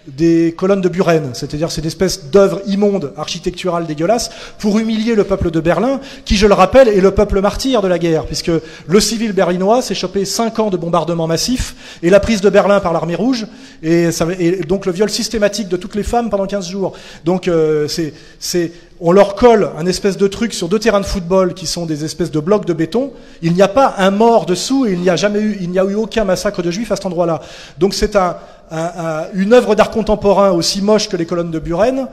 des colonnes de Buren, c'est-à-dire c'est une espèce d'œuvre immonde, architecturale dégueulasse, pour humilier le peuple de Berlin, qui, je le rappelle, est le peuple martyr de la guerre, puisque le civil berlinois s'est chopé 5 ans de bombardements massifs, et la prise de Berlin par l'armée rouge, et donc le viol systématique de toutes les femmes pendant 15 jours. Donc on leur colle un espèce de truc sur 2 terrains de football qui sont des espèces de blocs de béton. Il n'y a pas un mort dessous et il n'y a eu aucun massacre de juifs à cet endroit-là. Donc c'est une œuvre d'art contemporain aussi moche que les colonnes de Buren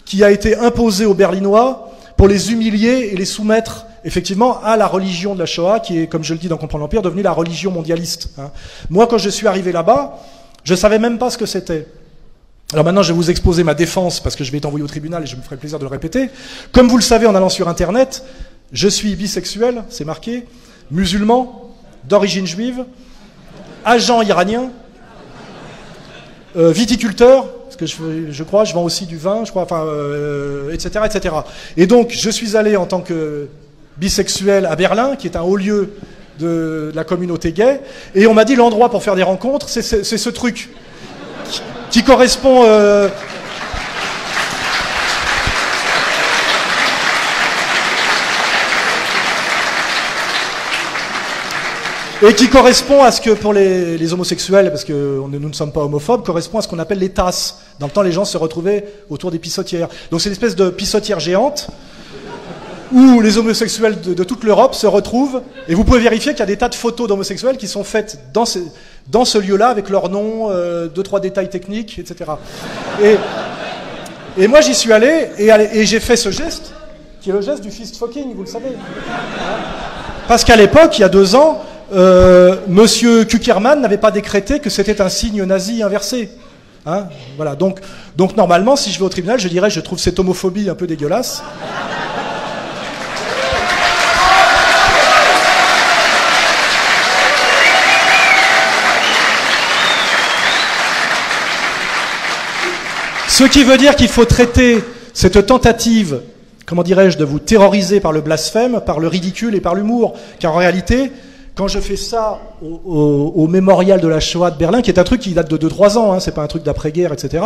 qui a été imposée aux Berlinois pour les humilier et les soumettre effectivement à la religion de la Shoah qui est, comme je le dis dans Comprendre l'Empire, devenue la religion mondialiste. Hein. Moi, quand je suis arrivé là-bas, je savais même pas ce que c'était. Alors maintenant, je vais vous exposer ma défense, parce que je vais être envoyé au tribunal et je me ferai plaisir de le répéter. Comme vous le savez en allant sur Internet, je suis bisexuel, c'est marqué, musulman, d'origine juive, agent iranien, viticulteur, parce que je crois, je vends aussi du vin, je crois, enfin, etc., etc. Et donc, je suis allé en tant que bisexuel à Berlin, qui est un haut lieu de la communauté gay, et on m'a dit l'endroit pour faire des rencontres, c'est ce truc qui correspond et qui correspond à ce que pour les homosexuels, parce que nous ne sommes pas homophobes, correspond à ce qu'on appelle les tasses. Dans le temps, les gens se retrouvaient autour des pissotières. Donc c'est une espèce de pissotière géante où les homosexuels de toute l'Europe se retrouvent, et vous pouvez vérifier qu'il y a des tas de photos d'homosexuels qui sont faites dans ce lieu-là, avec leur nom, 2-3 détails techniques, etc. Et moi j'y suis allé, et j'ai fait ce geste, qui est le geste du fist fucking, vous le savez. Parce qu'à l'époque, il y a 2 ans, Monsieur Kuckerman n'avait pas décrété que c'était un signe nazi inversé. Hein, voilà. Donc normalement, si je vais au tribunal, je dirais je trouve cette homophobie un peu dégueulasse. Ce qui veut dire qu'il faut traiter cette tentative, comment dirais-je, de vous terroriser par le blasphème, par le ridicule et par l'humour. Car en réalité, quand je fais ça au mémorial de la Shoah de Berlin, qui est un truc qui date de 2-3 ans, hein, c'est pas un truc d'après-guerre, etc.,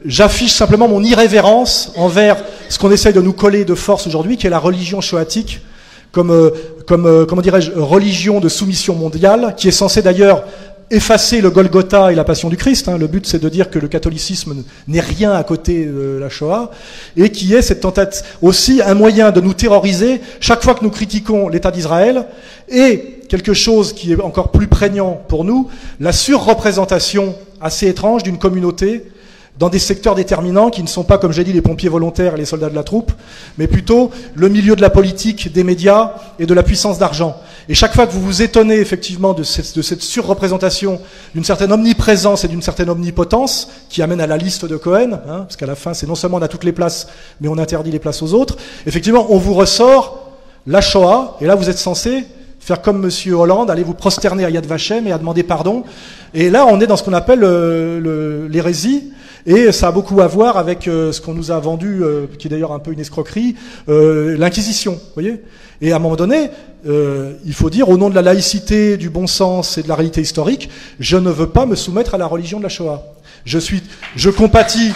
j'affiche simplement mon irrévérence envers ce qu'on essaye de nous coller de force aujourd'hui, qui est la religion shoatique, comme comment dirais-je, religion de soumission mondiale, qui est censée d'ailleurs effacer le Golgotha et la Passion du Christ. Hein. Le but, c'est de dire que le catholicisme n'est rien à côté de la Shoah, et qui est cette tentative aussi un moyen de nous terroriser chaque fois que nous critiquons l'État d'Israël, et quelque chose qui est encore plus prégnant pour nous, la surreprésentation assez étrange d'une communauté dans des secteurs déterminants qui ne sont pas, comme j'ai dit, les pompiers volontaires et les soldats de la troupe, mais plutôt le milieu de la politique, des médias et de la puissance d'argent. Et chaque fois que vous vous étonnez effectivement de cette surreprésentation, d'une certaine omniprésence et d'une certaine omnipotence, qui amène à la liste de Cohen, hein, parce qu'à la fin, c'est non seulement on a toutes les places, mais on interdit les places aux autres, effectivement, on vous ressort la Shoah, et là vous êtes censé faire comme Monsieur Hollande, aller vous prosterner à Yad Vashem et à demander pardon. Et là, on est dans ce qu'on appelle l'hérésie. Et ça a beaucoup à voir avec ce qu'on nous a vendu, qui est d'ailleurs un peu une escroquerie, l'Inquisition, vous voyez. Et à un moment donné, il faut dire, au nom de la laïcité, du bon sens et de la réalité historique, je ne veux pas me soumettre à la religion de la Shoah. Je compatis...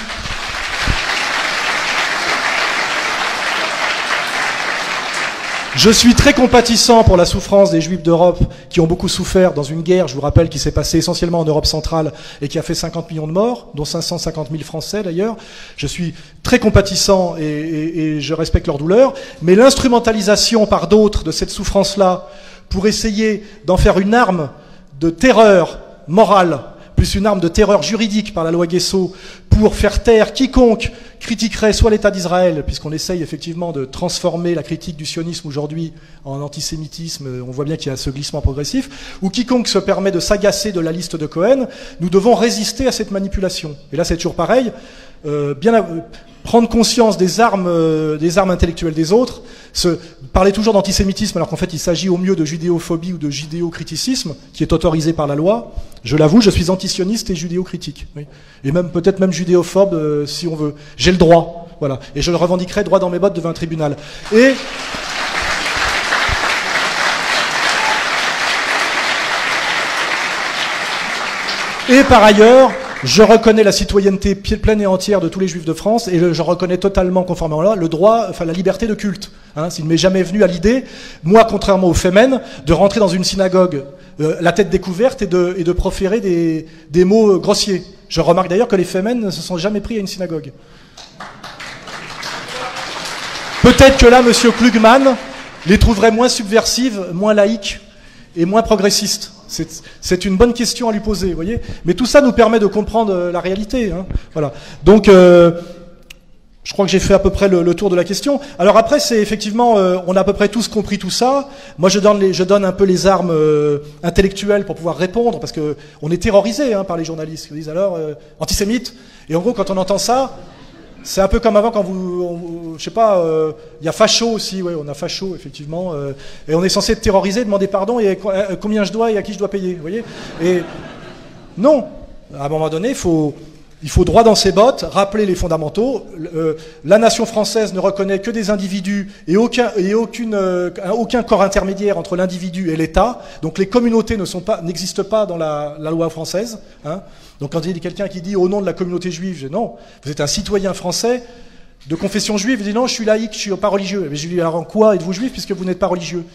Je suis très compatissant pour la souffrance des Juifs d'Europe qui ont beaucoup souffert dans une guerre, je vous rappelle, qui s'est passée essentiellement en Europe centrale et qui a fait 50 millions de morts, dont 550 000 Français d'ailleurs. Je suis très compatissant et je respecte leur douleur, mais l'instrumentalisation par d'autres de cette souffrance-là pour essayer d'en faire une arme de terreur morale, plus une arme de terreur juridique par la loi Guesso, pour faire taire quiconque critiquerait soit l'État d'Israël, puisqu'on essaye effectivement de transformer la critique du sionisme aujourd'hui en antisémitisme, on voit bien qu'il y a ce glissement progressif, ou quiconque se permet de s'agacer de la liste de Cohen, nous devons résister à cette manipulation. Et là c'est toujours pareil, prendre conscience des armes intellectuelles des autres, parler toujours d'antisémitisme alors qu'en fait il s'agit au mieux de judéophobie ou de judéocriticisme qui est autorisé par la loi. Je l'avoue, je suis antisioniste et judéocritique, oui. Et même peut-être même judéophobe si on veut. J'ai le droit, voilà, et je le revendiquerai droit dans mes bottes devant un tribunal. Et par ailleurs, je reconnais la citoyenneté pleine et entière de tous les Juifs de France et je reconnais totalement, conformément à le droit, enfin la liberté de culte. Hein, s'il ne m'est jamais venu à l'idée, moi, contrairement aux Femen, de rentrer dans une synagogue la tête découverte et de proférer des mots grossiers. Je remarque d'ailleurs que les Femen ne se sont jamais pris à une synagogue. Peut-être que là, Monsieur Klugman les trouverait moins subversives, moins laïques et moins progressistes. C'est une bonne question à lui poser, vous voyez. Mais tout ça nous permet de comprendre la réalité. Hein. Voilà. Donc, je crois que j'ai fait à peu près le tour de la question. Alors après, c'est effectivement, on a à peu près tous compris tout ça. Moi, je donne un peu les armes intellectuelles pour pouvoir répondre, parce que on est terrorisé par les journalistes qui disent alors antisémite. Et en gros, quand on entend ça, c'est un peu comme avant quand je sais pas, il y a facho aussi, ouais, on a facho effectivement, et on est censé être terrorisé, demander pardon et combien je dois et à qui je dois payer, vous voyez. Et non, à un moment donné, il faut droit dans ses bottes, rappeler les fondamentaux. La nation française ne reconnaît que des individus et aucun corps intermédiaire entre l'individu et l'État. Donc les communautés n'existent pas dans la loi française. Hein. Donc quand il y a quelqu'un qui dit au nom de la communauté juive, je dis non, vous êtes un citoyen français de confession juive. Il dit non, je suis laïque, je suis pas religieux. Mais je lui dis alors en quoi êtes-vous juif puisque vous n'êtes pas religieux?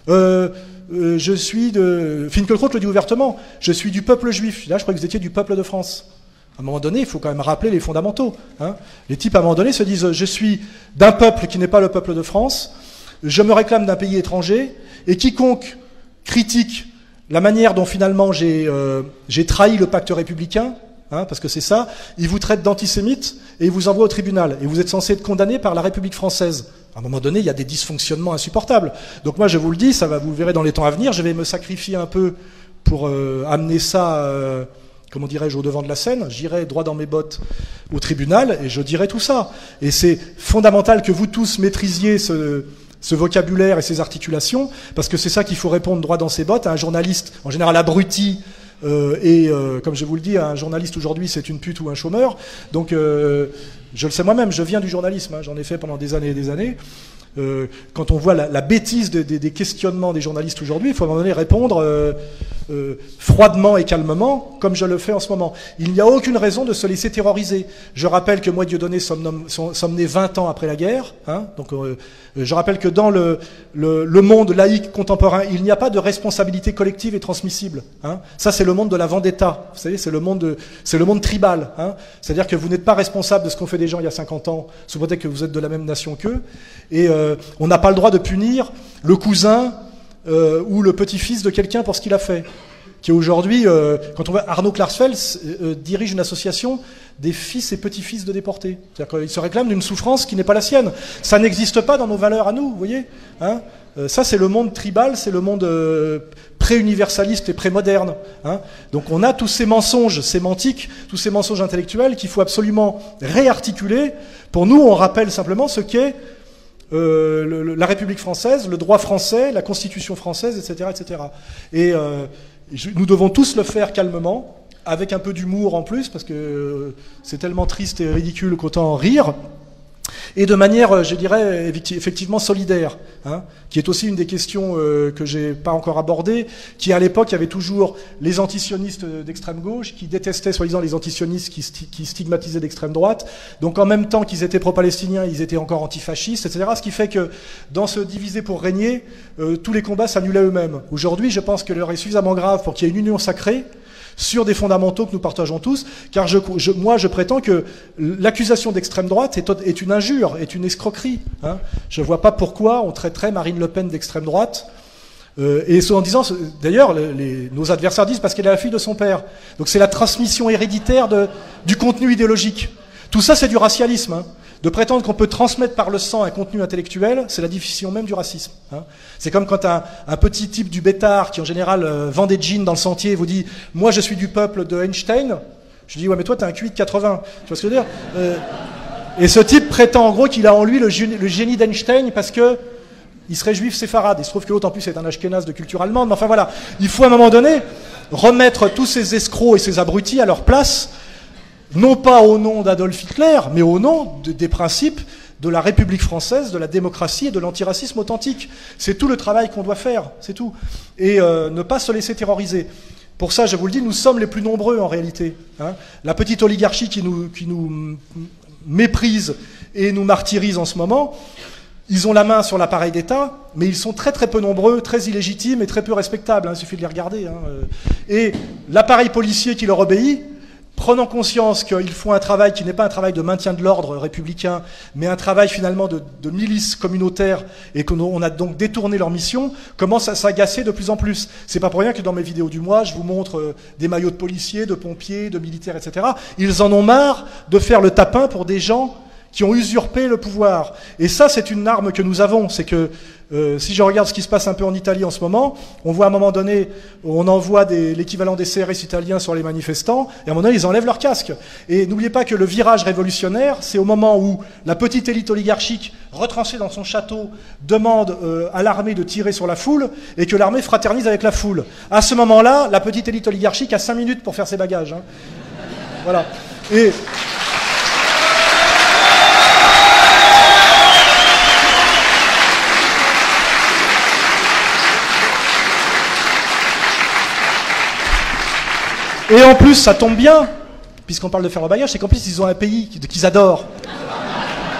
Je suis de... Finkielkraut le dit ouvertement, je suis du peuple juif. Là, je crois que vous étiez du peuple de France. À un moment donné, il faut quand même rappeler les fondamentaux. Hein. Les types, à un moment donné, se disent « Je suis d'un peuple qui n'est pas le peuple de France, je me réclame d'un pays étranger, et quiconque critique la manière dont finalement j'ai trahi le pacte républicain, hein, parce que c'est ça, il vous traite d'antisémite et il vous envoie au tribunal. Et vous êtes censé être condamné par la République française. À un moment donné, il y a des dysfonctionnements insupportables. Donc moi, je vous le dis, vous le verrez dans les temps à venir, je vais me sacrifier un peu pour amener ça... comment dirais-je, au devant de la scène, j'irai droit dans mes bottes au tribunal et je dirai tout ça. Et c'est fondamental que vous tous maîtrisiez ce vocabulaire et ces articulations, parce que c'est ça qu'il faut répondre droit dans ses bottes à un journaliste, en général abruti, comme je vous le dis, un journaliste aujourd'hui c'est une pute ou un chômeur. Donc je le sais moi-même, je viens du journalisme, hein, j'en ai fait pendant des années et des années. Quand on voit la bêtise des questionnements des journalistes aujourd'hui, il faut à un moment donné répondre froidement et calmement, comme je le fais en ce moment. Il n'y a aucune raison de se laisser terroriser. Je rappelle que moi, Dieudonné, sommes nés 20 ans après la guerre. Hein, donc, je rappelle que dans le monde laïque contemporain, il n'y a pas de responsabilité collective et transmissible. Hein. Ça, c'est le monde de la vendetta. Vous savez, c'est le monde tribal. Hein. C'est-à-dire que vous n'êtes pas responsable de ce qu'ont fait des gens il y a 50 ans, sous prétexte que vous êtes de la même nation qu'eux. Et on n'a pas le droit de punir le cousin ou le petit-fils de quelqu'un pour ce qu'il a fait. Qui aujourd'hui, quand on voit Arnaud Klarsfeld dirige une association des fils et petits-fils de déportés. C'est-à-dire qu'il se réclame d'une souffrance qui n'est pas la sienne. Ça n'existe pas dans nos valeurs à nous, vous voyez. Hein, ça, c'est le monde tribal, c'est le monde pré-universaliste et pré-moderne. Hein. Donc on a tous ces mensonges sémantiques, tous ces mensonges intellectuels qu'il faut absolument réarticuler. Pour nous, on rappelle simplement ce qu'est la République française, le droit français, la Constitution française, etc., etc. Et nous devons tous le faire calmement, avec un peu d'humour en plus, parce que c'est tellement triste et ridicule qu'autant en rire, et de manière, je dirais, effectivement solidaire, hein, qui est aussi une des questions que j'ai pas encore abordées, qui à l'époque, il y avait toujours les antisionistes d'extrême gauche, qui détestaient soi-disant les antisionistes qui stigmatisaient d'extrême droite, donc en même temps qu'ils étaient pro-palestiniens, ils étaient encore antifascistes, etc., ce qui fait que dans ce diviser pour régner, tous les combats s'annulaient eux-mêmes. Aujourd'hui, je pense que l'heure est suffisamment grave pour qu'il y ait une union sacrée, sur des fondamentaux que nous partageons tous, car moi je prétends que l'accusation d'extrême droite est une injure, est une escroquerie. Hein. Je ne vois pas pourquoi on traiterait Marine Le Pen d'extrême droite, et en disant, d'ailleurs, nos adversaires disent parce qu'elle est la fille de son père. Donc c'est la transmission héréditaire du contenu idéologique. Tout ça c'est du racialisme. Hein. De prétendre qu'on peut transmettre par le sang un contenu intellectuel, c'est la définition même du racisme. Hein. C'est comme quand un petit type du Bétard, qui en général vend des jeans dans le sentier, vous dit « Moi je suis du peuple de Einstein », je dis « Ouais mais toi t'as un QI de 80 ». Tu vois ce que je veux dire Et ce type prétend en gros qu'il a en lui le génie d'Einstein parce que il serait juif séfarade. Il se trouve que l'autre en plus est un ashkénaze de culture allemande. Mais enfin voilà, il faut à un moment donné remettre tous ces escrocs et ces abrutis à leur place, non pas au nom d'Adolf Hitler, mais au nom des principes de la République française, de la démocratie et de l'antiracisme authentique. C'est tout le travail qu'on doit faire, c'est tout. Et ne pas se laisser terroriser. Pour ça, je vous le dis, nous sommes les plus nombreux en réalité. Hein. La petite oligarchie qui nous méprise et nous martyrise en ce moment, ils ont la main sur l'appareil d'État, mais ils sont très très peu nombreux, très illégitimes et très peu respectables. Hein. Il suffit de les regarder. Hein. Et l'appareil policier qui leur obéit, prenant conscience qu'ils font un travail qui n'est pas un travail de maintien de l'ordre républicain, mais un travail finalement de milice communautaire, et qu'on a donc détourné leur mission, commence à s'agacer de plus en plus. C'est pas pour rien que dans mes vidéos du mois, je vous montre des maillots de policiers, de pompiers, de militaires, etc. Ils en ont marre de faire le tapin pour des gens qui ont usurpé le pouvoir. Et ça, c'est une arme que nous avons. C'est que si je regarde ce qui se passe un peu en Italie en ce moment, on voit à un moment donné, on envoie l'équivalent des CRS italiens sur les manifestants, et à un moment donné, ils enlèvent leur casque. Et n'oubliez pas que le virage révolutionnaire, c'est au moment où la petite élite oligarchique, retranchée dans son château, demande à l'armée de tirer sur la foule, et que l'armée fraternise avec la foule. À ce moment-là, la petite élite oligarchique a 5 minutes pour faire ses bagages. Hein. Voilà. Et en plus, ça tombe bien, puisqu'on parle de faire le bagage, c'est qu'en plus, ils ont un pays qu'ils adorent,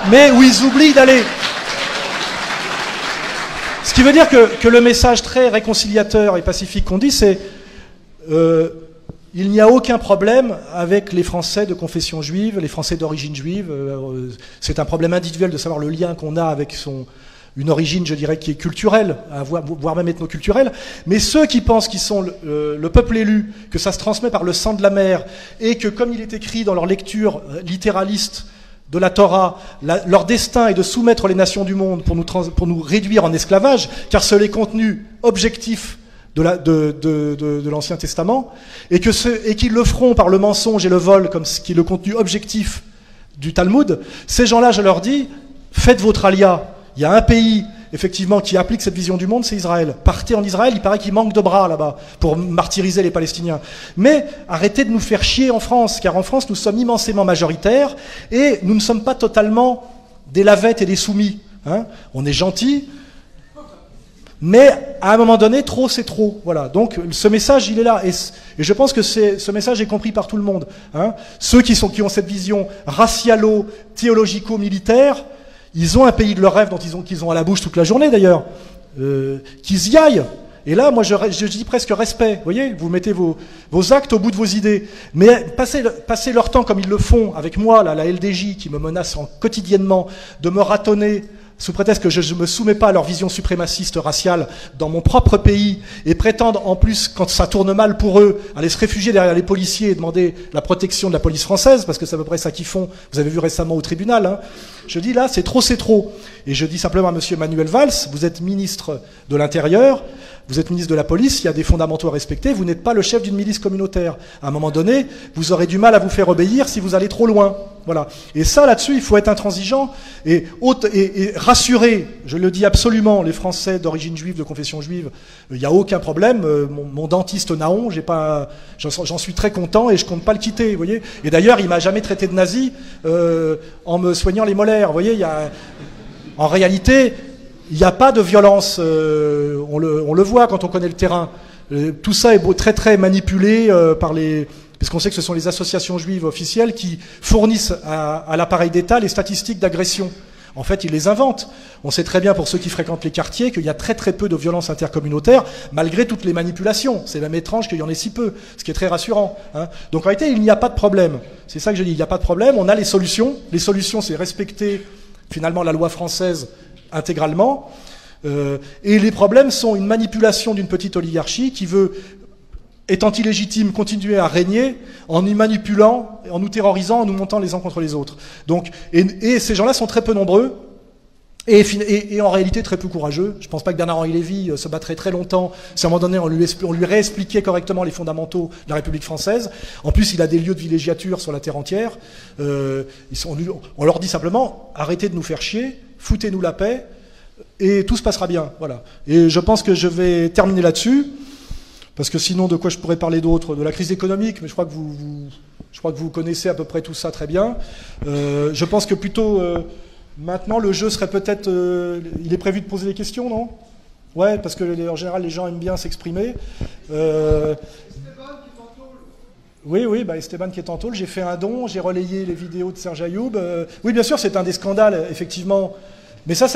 mais où ils oublient d'aller. Ce qui veut dire que le message très réconciliateur et pacifique qu'on dit, c'est il n'y a aucun problème avec les Français de confession juive, les Français d'origine juive. C'est un problème individuel de savoir le lien qu'on a avec une origine, je dirais, qui est culturelle, voire même ethnoculturelle, mais ceux qui pensent qu'ils sont le peuple élu, que ça se transmet par le sang de la mer, et que, comme il est écrit dans leur lecture littéraliste de la Torah, leur destin est de soumettre les nations du monde pour nous réduire en esclavage, car c'est les contenus objectifs de l'Ancien Testament, et qu'ils le feront par le mensonge et le vol, comme ce qui est le contenu objectif du Talmud, ces gens-là, je leur dis, faites votre alia. Il y a un pays, effectivement, qui applique cette vision du monde, c'est Israël. Partez en Israël, il paraît qu'il manque de bras là-bas pour martyriser les Palestiniens. Mais arrêtez de nous faire chier en France, car en France, nous sommes immensément majoritaires et nous ne sommes pas totalement des lavettes et des soumis. Hein. On est gentils, mais à un moment donné, trop c'est trop. Voilà. Donc ce message, il est là. Et je pense que ce message est compris par tout le monde. Hein. Ceux qui ont cette vision racialo-théologico-militaire, ils ont un pays de leur rêve qu'ils ont à la bouche toute la journée d'ailleurs, qu'ils y aillent. Et là, moi, je dis presque respect. Vous voyez, vous mettez vos actes au bout de vos idées. Mais passer leur temps comme ils le font avec moi, là, la LDJ, qui me menace quotidiennement de me ratonner sous prétexte que je ne me soumets pas à leur vision suprémaciste raciale dans mon propre pays, et prétendent en plus, quand ça tourne mal pour eux, aller se réfugier derrière les policiers et demander la protection de la police française, parce que c'est à peu près ça qu'ils font. Vous avez vu récemment au tribunal, hein. Je dis là, c'est trop. Et je dis simplement à monsieur Manuel Valls, vous êtes ministre de l'Intérieur, vous êtes ministre de la Police, il y a des fondamentaux à respecter, vous n'êtes pas le chef d'une milice communautaire. À un moment donné, vous aurez du mal à vous faire obéir si vous allez trop loin. Voilà. Et ça, là-dessus, il faut être intransigeant et rassurer, je le dis absolument, les Français d'origine juive, de confession juive, il n'y a aucun problème. Mon dentiste Naon, j'en suis très content et je compte pas le quitter, vous voyez. Et d'ailleurs, il m'a jamais traité de nazi en me soignant les molaires, vous voyez. En réalité, il n'y a pas de violence, on le voit quand on connaît le terrain. Tout ça est très manipulé parce qu'on sait que ce sont les associations juives officielles qui fournissent à l'appareil d'État les statistiques d'agression. En fait, ils les inventent. On sait très bien, pour ceux qui fréquentent les quartiers, qu'il y a très peu de violences intercommunautaires, malgré toutes les manipulations. C'est même étrange qu'il y en ait si peu, ce qui est très rassurant. Hein. Donc en réalité, il n'y a pas de problème. C'est ça que je dis, il n'y a pas de problème. On a les solutions. Les solutions, c'est respecter finalement la loi française intégralement. Et les problèmes sont une manipulation d'une petite oligarchie qui veut, étant illégitime, continuer à régner en nous manipulant, en nous terrorisant, en nous montant les uns contre les autres. Donc, et ces gens-là sont très peu nombreux et en réalité très peu courageux. Je ne pense pas que Bernard-Henri Lévy se battrait très longtemps si à un moment donné on lui réexpliquait correctement les fondamentaux de la République française. En plus, il a des lieux de villégiature sur la terre entière. On leur dit simplement, arrêtez de nous faire chier, foutez-nous la paix, et tout se passera bien. Voilà. Et je pense que je vais terminer là-dessus, parce que sinon, de quoi je pourrais parler d'autre? De la crise économique, mais je crois que vous connaissez à peu près tout ça très bien. Je pense que plutôt, maintenant, le jeu serait peut-être... il est prévu de poser des questions, non? Ouais, parce que en général, les gens aiment bien s'exprimer. Oui, Esteban qui est en tôle. J'ai fait un don, j'ai relayé les vidéos de Serge Ayoub. Oui, bien sûr, c'est un des scandales, effectivement. Mais ça,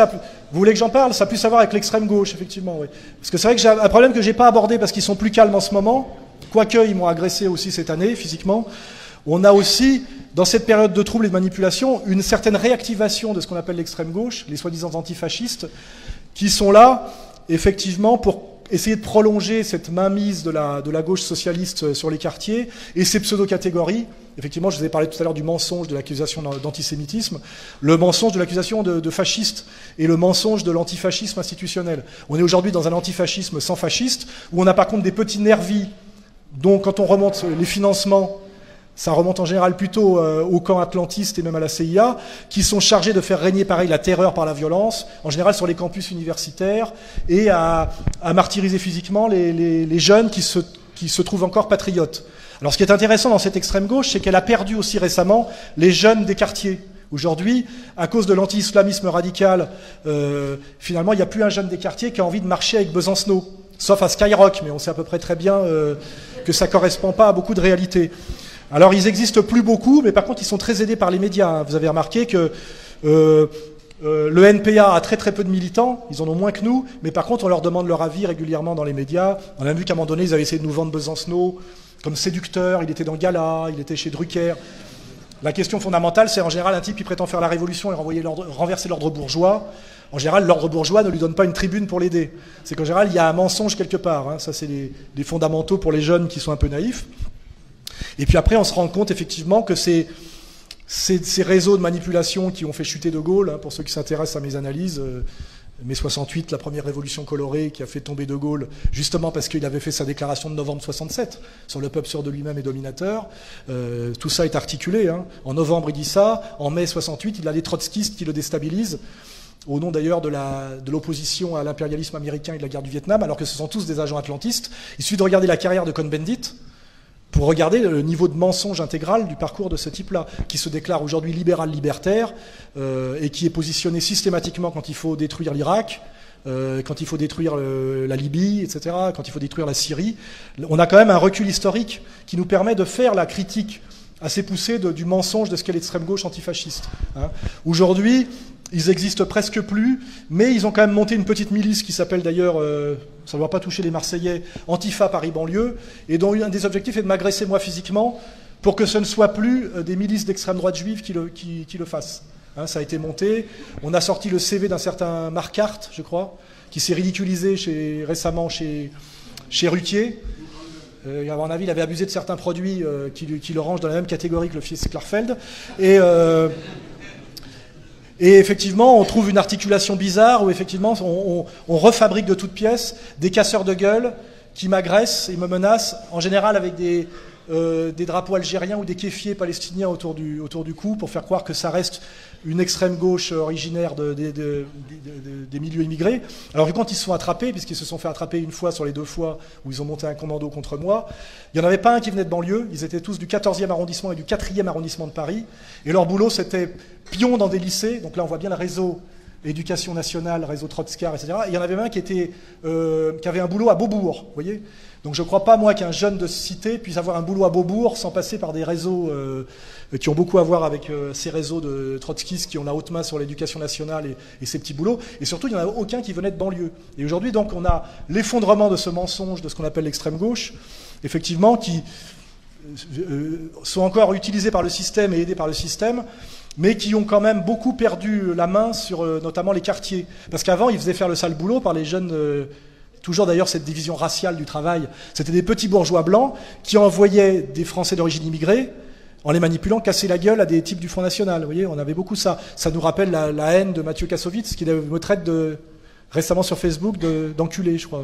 vous voulez que j'en parle? Ça a plus à voir avec l'extrême gauche, effectivement. Oui. Parce que c'est vrai que j'ai un problème que j'ai pas abordé parce qu'ils sont plus calmes en ce moment. Quoique, ils m'ont agressé aussi cette année, physiquement. On a aussi, dans cette période de troubles et de manipulation, une certaine réactivation de ce qu'on appelle l'extrême gauche, les soi-disant antifascistes, qui sont là, effectivement, pour essayer de prolonger cette mainmise de la gauche socialiste sur les quartiers et ces pseudo-catégories. Effectivement, je vous ai parlé tout à l'heure du mensonge de l'accusation d'antisémitisme, le mensonge de l'accusation de fasciste et le mensonge de l'antifascisme institutionnel. On est aujourd'hui dans un antifascisme sans fasciste, où on a par contre des petits nervis, dont quand on remonte les financements, ça remonte en général plutôt au camp atlantiste et même à la CIA, qui sont chargés de faire régner pareil la terreur par la violence, en général sur les campus universitaires, et à martyriser physiquement les jeunes qui se trouvent encore patriotes. Alors ce qui est intéressant dans cette extrême gauche, c'est qu'elle a perdu aussi récemment les jeunes des quartiers. Aujourd'hui, à cause de l'anti-islamisme radical, finalement, il n'y a plus un jeune des quartiers qui a envie de marcher avec Besancenot, sauf à Skyrock, mais on sait à peu près très bien que ça ne correspond pas à beaucoup de réalités. Alors, ils n'existent plus beaucoup, mais par contre, ils sont très aidés par les médias. Hein. Vous avez remarqué que le NPA a très peu de militants, ils en ont moins que nous, mais par contre, on leur demande leur avis régulièrement dans les médias. On a vu qu'à un moment donné, ils avaient essayé de nous vendre Besancenot comme séducteur, il était dans Gala, il était chez Drucker. La question fondamentale, c'est en général un type qui prétend faire la révolution et renverser l'ordre bourgeois. En général, l'ordre bourgeois ne lui donne pas une tribune pour l'aider. C'est qu'en général, il y a un mensonge quelque part. Hein. Ça, c'est les fondamentaux pour les jeunes qui sont un peu naïfs. Et puis après, on se rend compte effectivement que ces réseaux de manipulation qui ont fait chuter De Gaulle, hein, pour ceux qui s'intéressent à mes analyses, mai 68, la première révolution colorée qui a fait tomber De Gaulle, justement parce qu'il avait fait sa déclaration de novembre 67 sur le peuple sûr de lui-même et dominateur. Tout ça est articulé. Hein. En novembre, il dit ça. En mai 68, il a des trotskistes qui le déstabilisent, au nom d'ailleurs de l'opposition à l'impérialisme américain et de la guerre du Vietnam, alors que ce sont tous des agents atlantistes. Il suffit de regarder la carrière de Cohn-Bendit pour regarder le niveau de mensonge intégral du parcours de ce type-là, qui se déclare aujourd'hui libéral-libertaire et qui est positionné systématiquement quand il faut détruire l'Irak, quand il faut détruire la Libye, etc., quand il faut détruire la Syrie. On a quand même un recul historique qui nous permet de faire la critique assez poussée du mensonge de ce qu'est l'extrême gauche antifasciste. Hein. Aujourd'hui, ils existent presque plus, mais ils ont quand même monté une petite milice qui s'appelle d'ailleurs, ça ne doit pas toucher les Marseillais, Antifa Paris-Banlieue, et dont un des objectifs est de m'agresser moi physiquement pour que ce ne soit plus des milices d'extrême droite juive qui le fassent. Hein, ça a été monté. On a sorti le CV d'un certain Marc Hart, je crois, qui s'est ridiculisé récemment chez Rutier. À mon avis, il avait abusé de certains produits qui le rangent dans la même catégorie que le fils Klarfeld. Et effectivement, on trouve une articulation bizarre où effectivement, on refabrique de toutes pièces des casseurs de gueule qui m'agressent et me menacent, en général avec des drapeaux algériens ou des kéfiers palestiniens autour du cou pour faire croire que ça reste une extrême gauche originaire des milieux immigrés. Alors que quand ils se sont attrapés, puisqu'ils se sont fait attraper une fois sur les 2 fois où ils ont monté un commando contre moi, il n'y en avait pas un qui venait de banlieue, ils étaient tous du 14e arrondissement et du 4e arrondissement de Paris, et leur boulot c'était pion dans des lycées, donc là on voit bien le réseau éducation nationale, réseau Trotskar, etc. Et il y en avait même qui avait un boulot à Beaubourg, vous voyez. Donc je ne crois pas, moi, qu'un jeune de cité puisse avoir un boulot à Beaubourg sans passer par des réseaux qui ont beaucoup à voir avec ces réseaux de trotskistes qui ont la haute main sur l'éducation nationale et ces petits boulots. Et surtout, il n'y en a aucun qui venait de banlieue. Et aujourd'hui, donc, on a l'effondrement de ce mensonge de ce qu'on appelle l'extrême gauche, effectivement, qui sont encore utilisés par le système et aidés par le système, mais qui ont quand même beaucoup perdu la main sur notamment les quartiers. Parce qu'avant, ils faisaient faire le sale boulot par les jeunes... toujours d'ailleurs cette division raciale du travail. C'était des petits bourgeois blancs qui envoyaient des Français d'origine immigrée, en les manipulant, casser la gueule à des types du Front National. Vous voyez, on avait beaucoup ça. Ça nous rappelle la haine de Mathieu Kassovitz, qui me traite récemment sur Facebook d'enculé, je crois.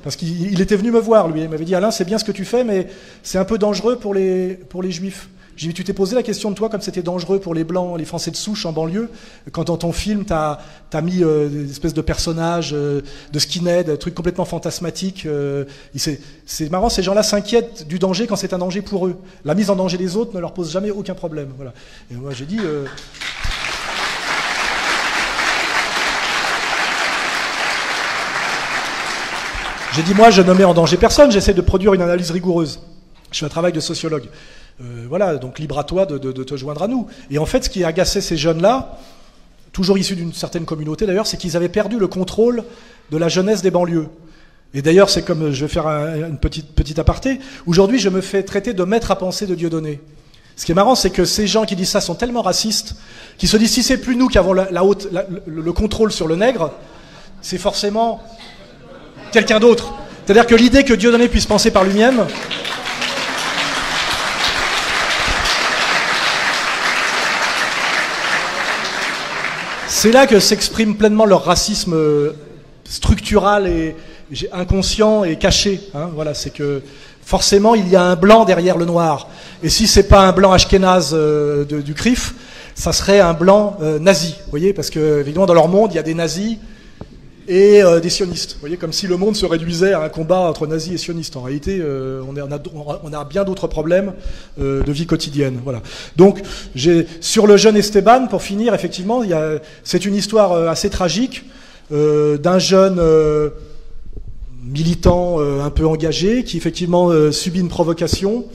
Parce qu'il était venu me voir, lui. Il m'avait dit, Alain, c'est bien ce que tu fais, mais c'est un peu dangereux pour les Juifs. J'ai dit, tu t'es posé la question de toi, comme c'était dangereux pour les Blancs, les Français de souche en banlieue, quand dans ton film, t'as mis des espèces de personnages, de skinhead, des trucs complètement fantasmatiques. C'est marrant, ces gens-là s'inquiètent du danger quand c'est un danger pour eux. La mise en danger des autres ne leur pose jamais aucun problème. Voilà. Et moi, j'ai dit... J'ai dit, moi, je ne mets en danger personne, j'essaie de produire une analyse rigoureuse. Je fais un travail de sociologue. Voilà, donc libre à toi de te joindre à nous. Et en fait, ce qui a agacé ces jeunes-là, toujours issus d'une certaine communauté d'ailleurs, c'est qu'ils avaient perdu le contrôle de la jeunesse des banlieues. Et d'ailleurs, c'est comme, je vais faire une petite aparté, aujourd'hui je me fais traiter de maître à penser de Dieudonné. Ce qui est marrant, c'est que ces gens qui disent ça sont tellement racistes, qu'ils se disent, si c'est plus nous qui avons le contrôle sur le nègre, c'est forcément quelqu'un d'autre. C'est-à-dire que l'idée que Dieudonné puisse penser par lui-même... C'est là que s'exprime pleinement leur racisme structural et inconscient et caché. Hein, voilà, c'est que forcément il y a un blanc derrière le noir. Et si c'est pas un blanc ashkénaze du CRIF, ça serait un blanc nazi. Vous voyez, parce que évidemment dans leur monde il y a des nazis et des sionistes. Vous voyez, comme si le monde se réduisait à un combat entre nazis et sionistes. En réalité, on a bien d'autres problèmes de vie quotidienne. Voilà. Donc, sur le jeune Esteban, pour finir, effectivement, c'est une histoire assez tragique d'un jeune militant un peu engagé qui, effectivement, subit une provocation,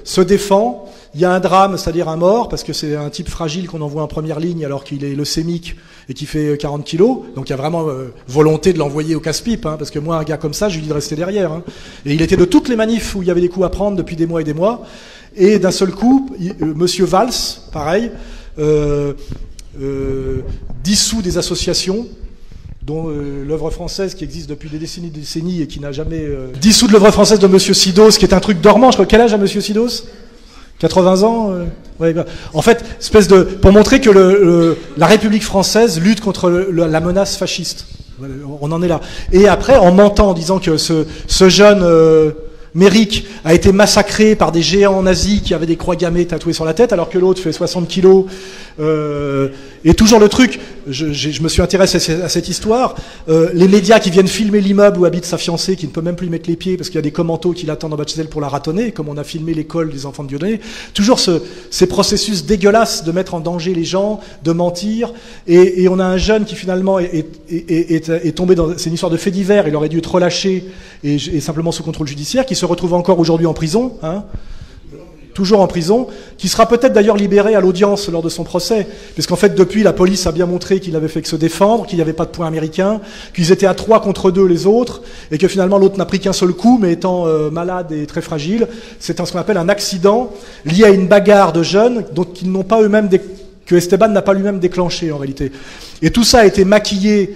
se défend. Il y a un drame, c'est-à-dire un mort, parce que c'est un type fragile qu'on envoie en première ligne alors qu'il est leucémique et qui fait 40 kilos. Donc il y a vraiment volonté de l'envoyer au casse-pipe, hein, parce que moi, un gars comme ça, je lui dis de rester derrière. Hein. Et il était de toutes les manifs où il y avait des coups à prendre depuis des mois et des mois. Et d'un seul coup, Monsieur Valls, pareil, dissout des associations, dont l'œuvre française qui existe depuis des décennies et qui n'a jamais... dissout de l'œuvre française de Monsieur Sidos, qui est un truc dormant. Je crois, quel âge a Monsieur Sidos ? 80 ans ouais, en fait, pour montrer que la République française lutte contre la menace fasciste. On en est là. Et après, en mentant, en disant que ce jeune Méric a été massacré par des géants nazis qui avaient des croix gammées tatouées sur la tête, alors que l'autre fait 60 kilos. Et toujours le truc, je me suis intéressé à cette histoire, les médias qui viennent filmer l'immeuble où habite sa fiancée, qui ne peut même plus y mettre les pieds parce qu'il y a des commentos qui l'attendent en bas de chez elle pour la ratonner, comme on a filmé l'école des enfants de Dieudonné. Toujours ces processus dégueulasses de mettre en danger les gens, de mentir, et on a un jeune qui finalement est tombé dans... C'est une histoire de fait divers, il aurait dû être relâché et simplement sous contrôle judiciaire, qui se retrouve encore aujourd'hui en prison, hein, toujours en prison, qui sera peut-être d'ailleurs libéré à l'audience lors de son procès, puisqu'en fait depuis la police a bien montré qu'il avait fait que se défendre, qu'il n'y avait pas de point américain, qu'ils étaient à 3 contre 2 les autres, et que finalement l'autre n'a pris qu'un seul coup, mais étant malade et très fragile, c'est ce qu'on appelle un accident lié à une bagarre de jeunes dont ils n'ont pas eux-mêmes que Esteban n'a pas lui-même déclenché en réalité. Et tout ça a été maquillé.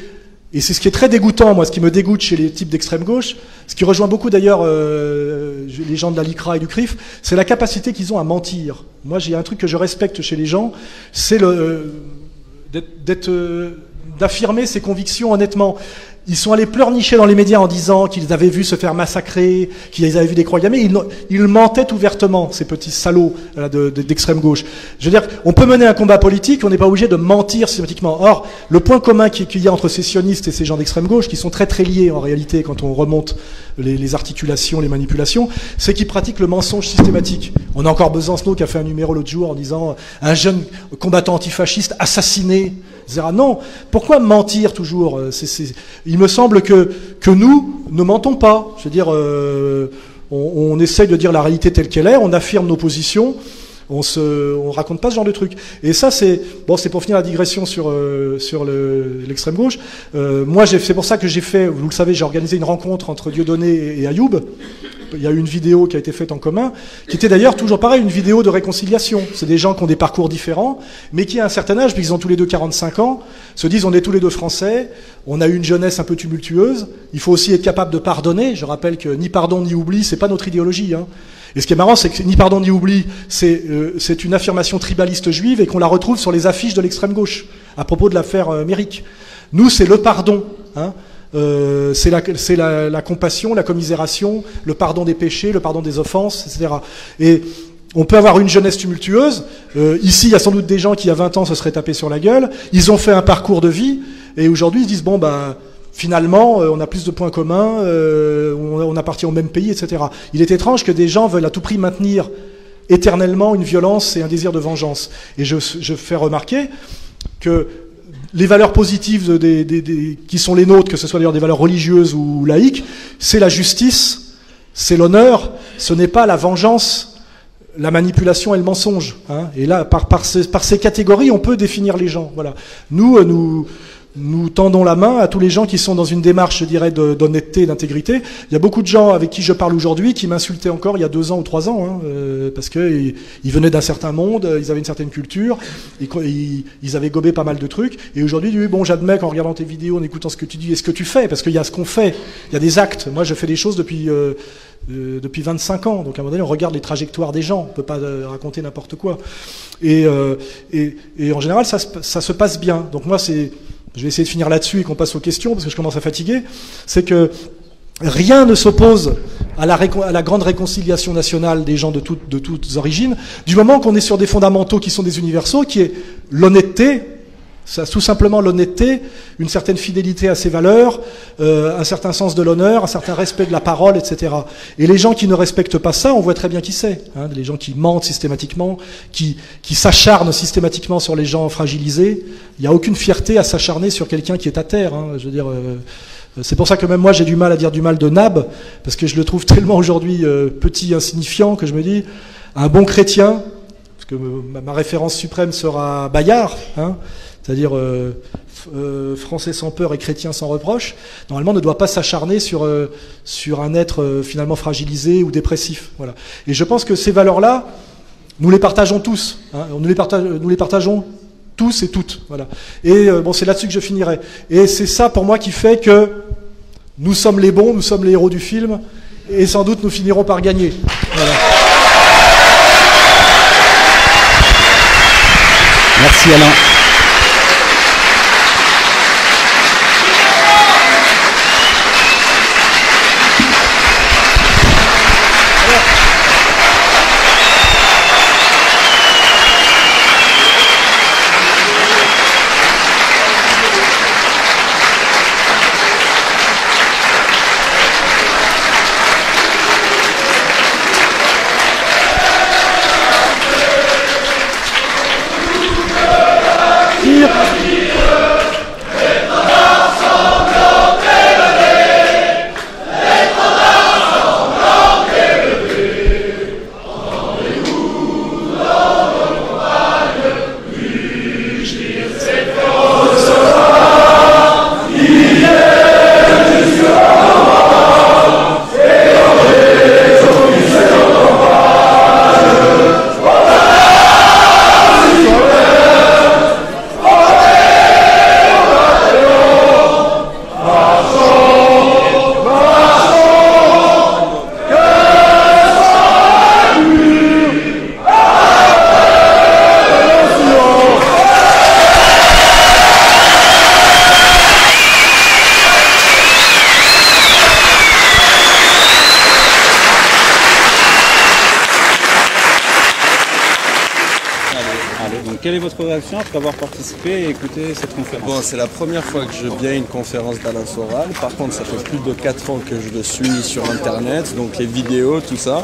Et c'est ce qui est très dégoûtant, moi, ce qui me dégoûte chez les types d'extrême gauche, ce qui rejoint beaucoup d'ailleurs les gens de la LICRA et du CRIF, c'est la capacité qu'ils ont à mentir. Moi, j'ai un truc que je respecte chez les gens, c'est d'affirmer ses convictions honnêtement. Ils sont allés pleurnicher dans les médias en disant qu'ils avaient vu se faire massacrer, qu'ils avaient vu des croix gammées. Ils mentaient ouvertement, ces petits salauds là, d'extrême gauche. Je veux dire, on peut mener un combat politique, on n'est pas obligé de mentir systématiquement. Or, le point commun qu'il y a entre ces sionistes et ces gens d'extrême gauche, qui sont très très liés en réalité quand on remonte les articulations, les manipulations, c'est qu'ils pratiquent le mensonge systématique. On a encore Besancenot qui a fait un numéro l'autre jour en disant un jeune combattant antifasciste assassiné. Non, pourquoi mentir toujours? Il me semble que nous ne mentons pas. Je veux dire, on essaye de dire la réalité telle qu'elle est, on affirme nos positions, on raconte pas ce genre de trucs. Et ça, c'est pour finir la digression sur l'extrême gauche. Moi, c'est pour ça que j'ai fait, vous le savez, j'ai organisé une rencontre entre Dieudonné et Ayoub. Il y a eu une vidéo qui a été faite en commun, qui était d'ailleurs toujours pareil, une vidéo de réconciliation. C'est des gens qui ont des parcours différents, mais qui à un certain âge, puisqu'ils ont tous les deux 45 ans, se disent on est tous les deux français, on a eu une jeunesse un peu tumultueuse, il faut aussi être capable de pardonner. Je rappelle que ni pardon ni oubli, c'est pas notre idéologie. Hein. Et ce qui est marrant, c'est que ni pardon ni oubli, c'est une affirmation tribaliste juive et qu'on la retrouve sur les affiches de l'extrême gauche, à propos de l'affaire Méric. Nous, c'est le pardon. Hein. C'est la compassion, la commisération, le pardon des péchés, le pardon des offenses, etc. Et on peut avoir une jeunesse tumultueuse. Ici, il y a sans doute des gens qui, à 20 ans, se seraient tapés sur la gueule. Ils ont fait un parcours de vie, et aujourd'hui, ils se disent, bon, bah, finalement, on a plus de points communs, on appartient au même pays, etc. Il est étrange que des gens veulent à tout prix maintenir éternellement une violence et un désir de vengeance. Et je fais remarquer que les valeurs positives qui sont les nôtres, que ce soit d'ailleurs des valeurs religieuses ou laïques, c'est la justice, c'est l'honneur, ce n'est pas la vengeance, la manipulation et le mensonge. Hein. Et là, par ces catégories, on peut définir les gens. Voilà. Nous tendons la main à tous les gens qui sont dans une démarche, je dirais, d'honnêteté et d'intégrité. Il y a beaucoup de gens avec qui je parle aujourd'hui qui m'insultaient encore il y a 2 ans ou 3 ans, hein, parce que ils venaient d'un certain monde, ils avaient une certaine culture, ils avaient gobé pas mal de trucs, et aujourd'hui, ils disent, bon, j'admets qu'en regardant tes vidéos, en écoutant ce que tu dis et ce que tu fais, parce qu'il y a ce qu'on fait, il y a des actes. Moi, je fais des choses depuis 25 ans, donc à un moment donné, on regarde les trajectoires des gens, on peut pas raconter n'importe quoi. Et en général, ça se passe bien. Donc moi, je vais essayer de finir là-dessus et qu'on passe aux questions, parce que je commence à fatiguer. C'est que rien ne s'oppose à la grande réconciliation nationale des gens de toutes origines, du moment qu'on est sur des fondamentaux qui sont des universaux, qui est l'honnêteté, tout simplement l'honnêteté, une certaine fidélité à ses valeurs, un certain sens de l'honneur, un certain respect de la parole, etc. Et les gens qui ne respectent pas ça, on voit très bien qui c'est. Hein, les gens qui mentent systématiquement, qui s'acharnent systématiquement sur les gens fragilisés. Il n'y a aucune fierté à s'acharner sur quelqu'un qui est à terre. Hein, je veux dire, c'est pour ça que même moi j'ai du mal à dire du mal de Nab, parce que je le trouve tellement aujourd'hui petit, insignifiant, que je me dis, un bon chrétien, parce que ma référence suprême sera Bayard, hein, c'est-à-dire français sans peur et chrétien sans reproche, normalement ne doit pas s'acharner sur un être finalement fragilisé ou dépressif. Voilà. Et je pense que ces valeurs-là, nous les partageons tous. Hein, nous les partageons tous et toutes. Voilà. Et bon, c'est là-dessus que je finirai. Et c'est ça pour moi qui fait que nous sommes les bons, nous sommes les héros du film, et sans doute nous finirons par gagner. Voilà. Merci Alain. quelle est votre réaction après avoir participé et écouté cette conférence? Bon, c'est la première fois que je viens à une conférence d'Alain Soral. Par contre, ça fait plus de 4 ans que je le suis sur Internet, donc les vidéos, tout ça.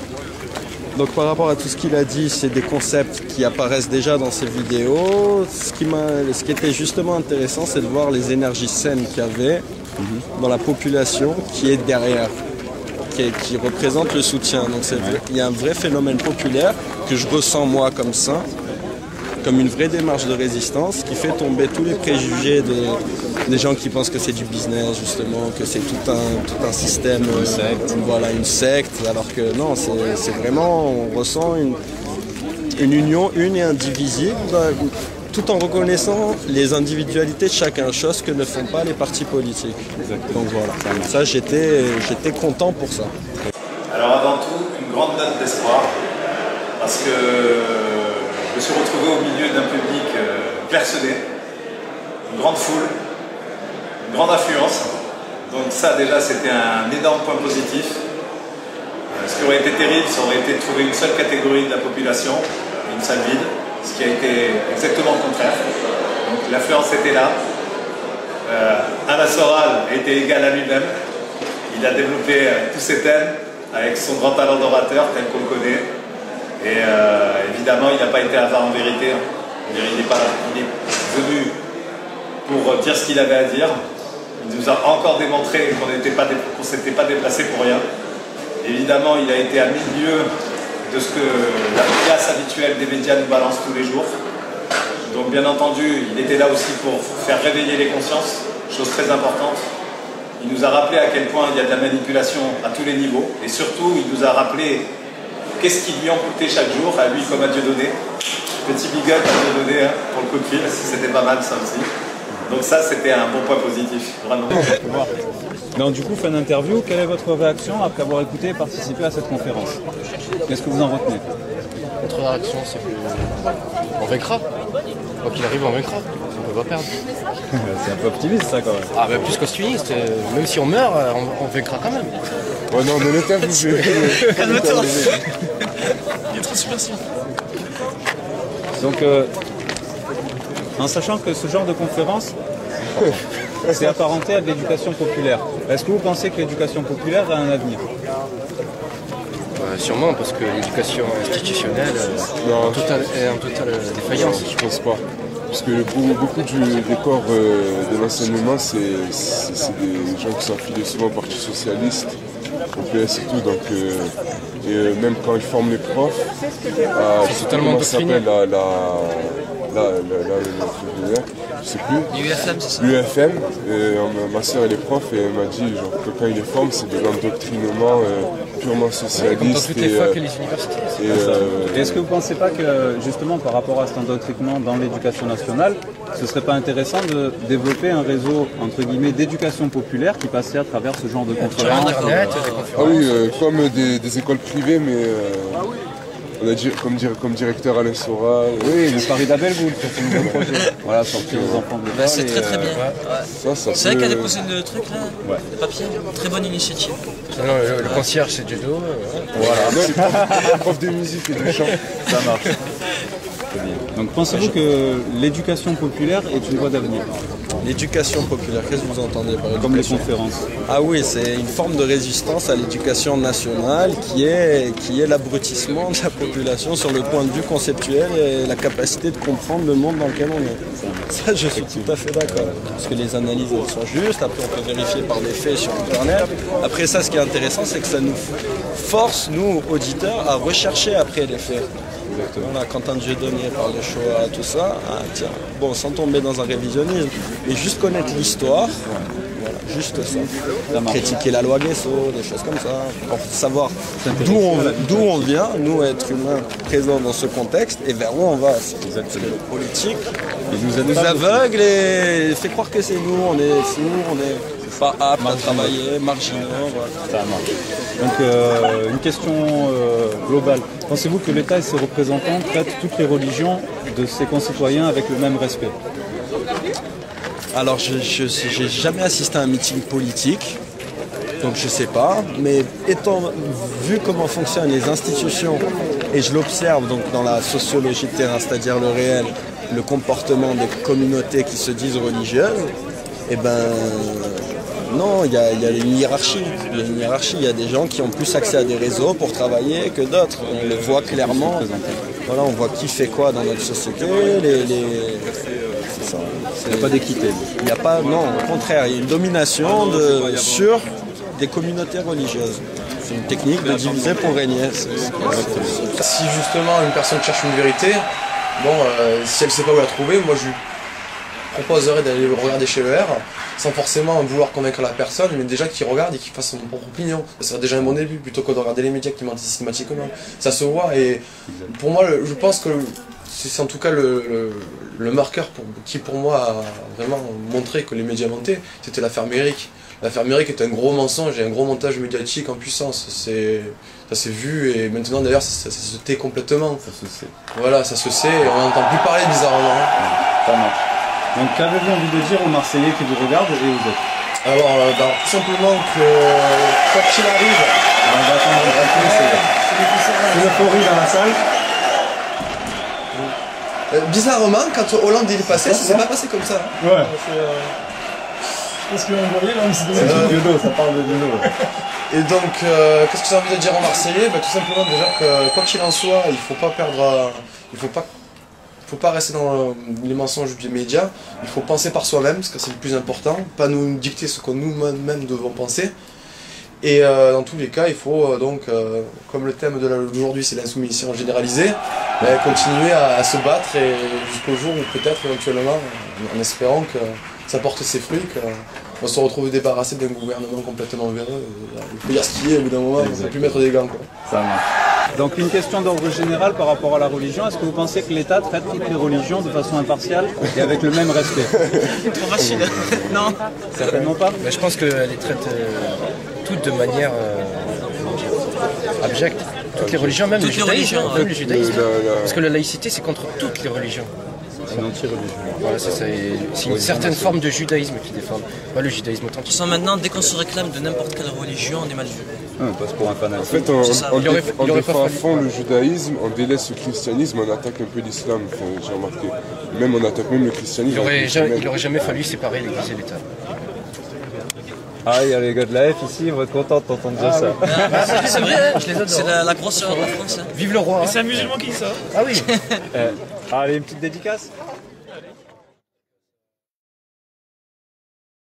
Donc par rapport à tout ce qu'il a dit, c'est des concepts qui apparaissent déjà dans ses vidéos. Ce qui était justement intéressant, c'est de voir les énergies saines qu'il y avait dans la population qui est derrière, qui représente le soutien. Donc il y a un vrai phénomène populaire que je ressens moi comme ça, comme une vraie démarche de résistance qui fait tomber tous les préjugés des gens qui pensent que c'est du business justement, que c'est tout un système, une secte. Voilà, une secte, alors que non, c'est vraiment, on ressent une union une et indivisible, tout en reconnaissant les individualités de chacun, chose que ne font pas les partis politiques. Exactement. Donc voilà, ça j'étais content pour ça. Alors avant tout, une grande note d'espoir, parce que je me suis retrouvé au milieu d'un public clairsemé, une grande foule, une grande affluence. Donc ça déjà c'était un énorme point positif. Ce qui aurait été terrible, ça aurait été de trouver une seule catégorie de la population, une salle vide, ce qui a été exactement le contraire. Donc l'affluence était là. Alain Soral était égal à lui-même. Il a développé tous ses thèmes avec son grand talent d'orateur tel qu'on le connaît. Et évidemment, il n'a pas été avare en vérité. Il est venu pour dire ce qu'il avait à dire. Il nous a encore démontré qu'on ne s'était pas déplacé pour rien. Évidemment, il a été à milieu de ce que la place habituelle des médias nous balance tous les jours. Donc bien entendu, il était là aussi pour faire réveiller les consciences, chose très importante. Il nous a rappelé à quel point il y a de la manipulation à tous les niveaux. Et surtout, il nous a rappelé qu'est-ce qui lui en coûtait chaque jour, à lui comme à Dieudonné. Petit big up à Dieudonné pour le coup de fil, c'était pas mal ça aussi. Donc ça, c'était un bon point positif, vraiment. Donc du coup, fin d'interview, quelle est votre réaction après avoir écouté et participé à cette conférence? Qu'est-ce que vous en retenez? Notre réaction, c'est qu'on vaincra. Quoi qu'il arrive, on vaincra. On ne peut pas perdre. C'est un peu optimiste ça quand même. Ah ben plus qu'optimiste, même si on meurt, on vaincra quand même. Oh non, mais le temps, vous calme-toi. Il est trop subversif. Donc, en sachant que ce genre de conférence, c'est apparenté à de l'éducation populaire. Est-ce que vous pensez que l'éducation populaire a un avenir? Sûrement, parce que l'éducation institutionnelle est en totale défaillance. Je pense pas. Parce que beaucoup des corps de l'enseignement, c'est des gens qui sont affiliés souvent au Parti Socialiste, au PS et tout. Donc, même quand ils forment les profs, c'est totalement doctriné. Je sais plus. L'UFM, c'est ça. L'UFM, ma soeur elle est prof et elle m'a dit genre, que quand il est forme, c'est de l'endoctrinement purement socialiste. Comme dans toutes les facs et les universités. Est-ce que vous ne pensez pas que justement par rapport à cet endoctrinement dans l'éducation nationale, ce ne serait pas intéressant de développer un réseau entre guillemets d'éducation populaire qui passerait à travers ce genre de conférences? Ah oui, comme des écoles privées, mais on a dit, comme directeur Alain Soral. Oui, le Paris d'Abelboul, c'est un nouveau projet. Voilà, sortir les enfants de l'école. C'est très bien. Ouais. C'est vrai qu'elle a déposé le truc là, le papier. Très bonne initiative. Non, le concierge c'est judo. Voilà. Prof de musique et de chant. Ça marche. Donc pensez-vous que l'éducation populaire est une voie d'avenir? L'éducation populaire, qu'est-ce que vous entendez par éducation? Comme les conférences. Ah oui, c'est une forme de résistance à l'éducation nationale qui est l'abrutissement de la population sur le point de vue conceptuel et la capacité de comprendre le monde dans lequel on est. Ça, je suis tout à fait d'accord. Parce que les analyses sont justes, après on peut vérifier par des faits sur Internet. Après ça, ce qui est intéressant, c'est que ça nous force, nous, auditeurs, à rechercher après les faits. Voilà, Quentin Dieudonné parle de Shoah, tout ça, tiens, bon, sans tomber dans un révisionnisme, mais juste connaître l'histoire, voilà, juste ça. Critiquer la loi Guesso, des choses comme ça, pour savoir d'où on vient, nous, êtres humains présents dans ce contexte, et vers où on va. Parce que le politique nous aveugle et fait croire que c'est nous, on est fous, on est pas aptes à travailler, marginaux. Voilà. Ça marche. Donc, une question globale. Pensez-vous que l'État et ses représentants traitent toutes les religions de ses concitoyens avec le même respect? Alors, je n'ai jamais assisté à un meeting politique, donc je ne sais pas, mais vu comment fonctionnent les institutions, et je l'observe donc dans la sociologie de terrain, c'est-à-dire le réel, le comportement des communautés qui se disent religieuses, eh ben non, il y a une hiérarchie. Il y a une hiérarchie. Il y a des gens qui ont plus accès à des réseaux pour travailler que d'autres. On le voit clairement. Voilà, on voit qui fait quoi dans notre société. C'est ça. Il n'y a pas d'équité. Il n'y a pas, non, au contraire, il y a une domination sur des communautés religieuses. C'est une technique de diviser pour régner. Si justement une personne cherche une vérité, bon, si elle ne sait pas où la trouver, moi je lui proposerais d'aller regarder chez le R, sans forcément vouloir convaincre la personne, mais déjà qu'il regarde et qu'il fasse son propre opinion. Ça serait déjà un bon début, plutôt que de regarder les médias qui mentent systématiquement. Ça se voit, et pour moi, je pense que c'est en tout cas le marqueur qui pour moi a vraiment montré que les médias mentaient, c'était l'affaire Méric. L'affaire Méric est un gros mensonge et un gros montage médiatique en puissance. Ça s'est vu, et maintenant d'ailleurs ça se tait complètement. Ça se sait. Voilà, ça se sait, et on n'entend plus parler bizarrement. Ça marche. Donc qu'avez-vous envie de dire aux Marseillais qui vous regardent et vous êtes? Alors, tout simplement que quoi qu'il arrive, on va attendre un peu, c'est l'euphorie dans la salle. Bizarrement, quand Hollande il est passé, ça s'est pas passé comme ça. Ouais. Parce qu'on voyait là, c'est du dos, ça parle de dos. Et donc, qu'est-ce que j'ai envie de dire aux Marseillais? Tout simplement déjà que quoi qu'il en soit, il faut pas perdre, il faut pas rester dans les mensonges des médias. Il faut penser par soi-même, parce que c'est le plus important, pas nous dicter ce que nous-mêmes devons penser. Et dans tous les cas, il faut donc, comme le thème d'aujourd'hui c'est l'insoumission généralisée, continuer à se battre, et jusqu'au jour où peut-être éventuellement, en espérant que ça porte ses fruits, qu'on se retrouve débarrassé d'un gouvernement complètement véreux. Il faut dire ce qu'il est au bout d'un moment, on ne peut plus mettre des gants. Ça marche. Donc une question d'ordre général par rapport à la religion, est-ce que vous pensez que l'État traite toutes les religions de façon impartiale et avec le même respect? Trop facile. Non. Certainement pas. Mais je pense qu'elle les traite toutes de manière abjecte. Toutes les religions, même le judaïsme. Parce que la laïcité, c'est contre toutes les religions. C'est une anti-religion. Voilà, c'est une certaine forme de judaïsme qui défendent. Pas le judaïsme authentique. Maintenant, dès qu'on se réclame de n'importe quelle religion, on est mal vu. On passe pour un fanatique. En fait, on défend à fond le judaïsme, on délaisse le christianisme, on attaque un peu l'islam, j'ai remarqué. Même on attaque même le christianisme. Il aurait jamais fallu séparer l'Église et l'État. Ah, il y a les gars de la F ici, ils vont être contents d'entendre dire ça. C'est vrai, c'est la grosse sœur de la France. Vive le roi. C'est un musulman qui dit ça. Ah oui. Allez, une petite dédicace.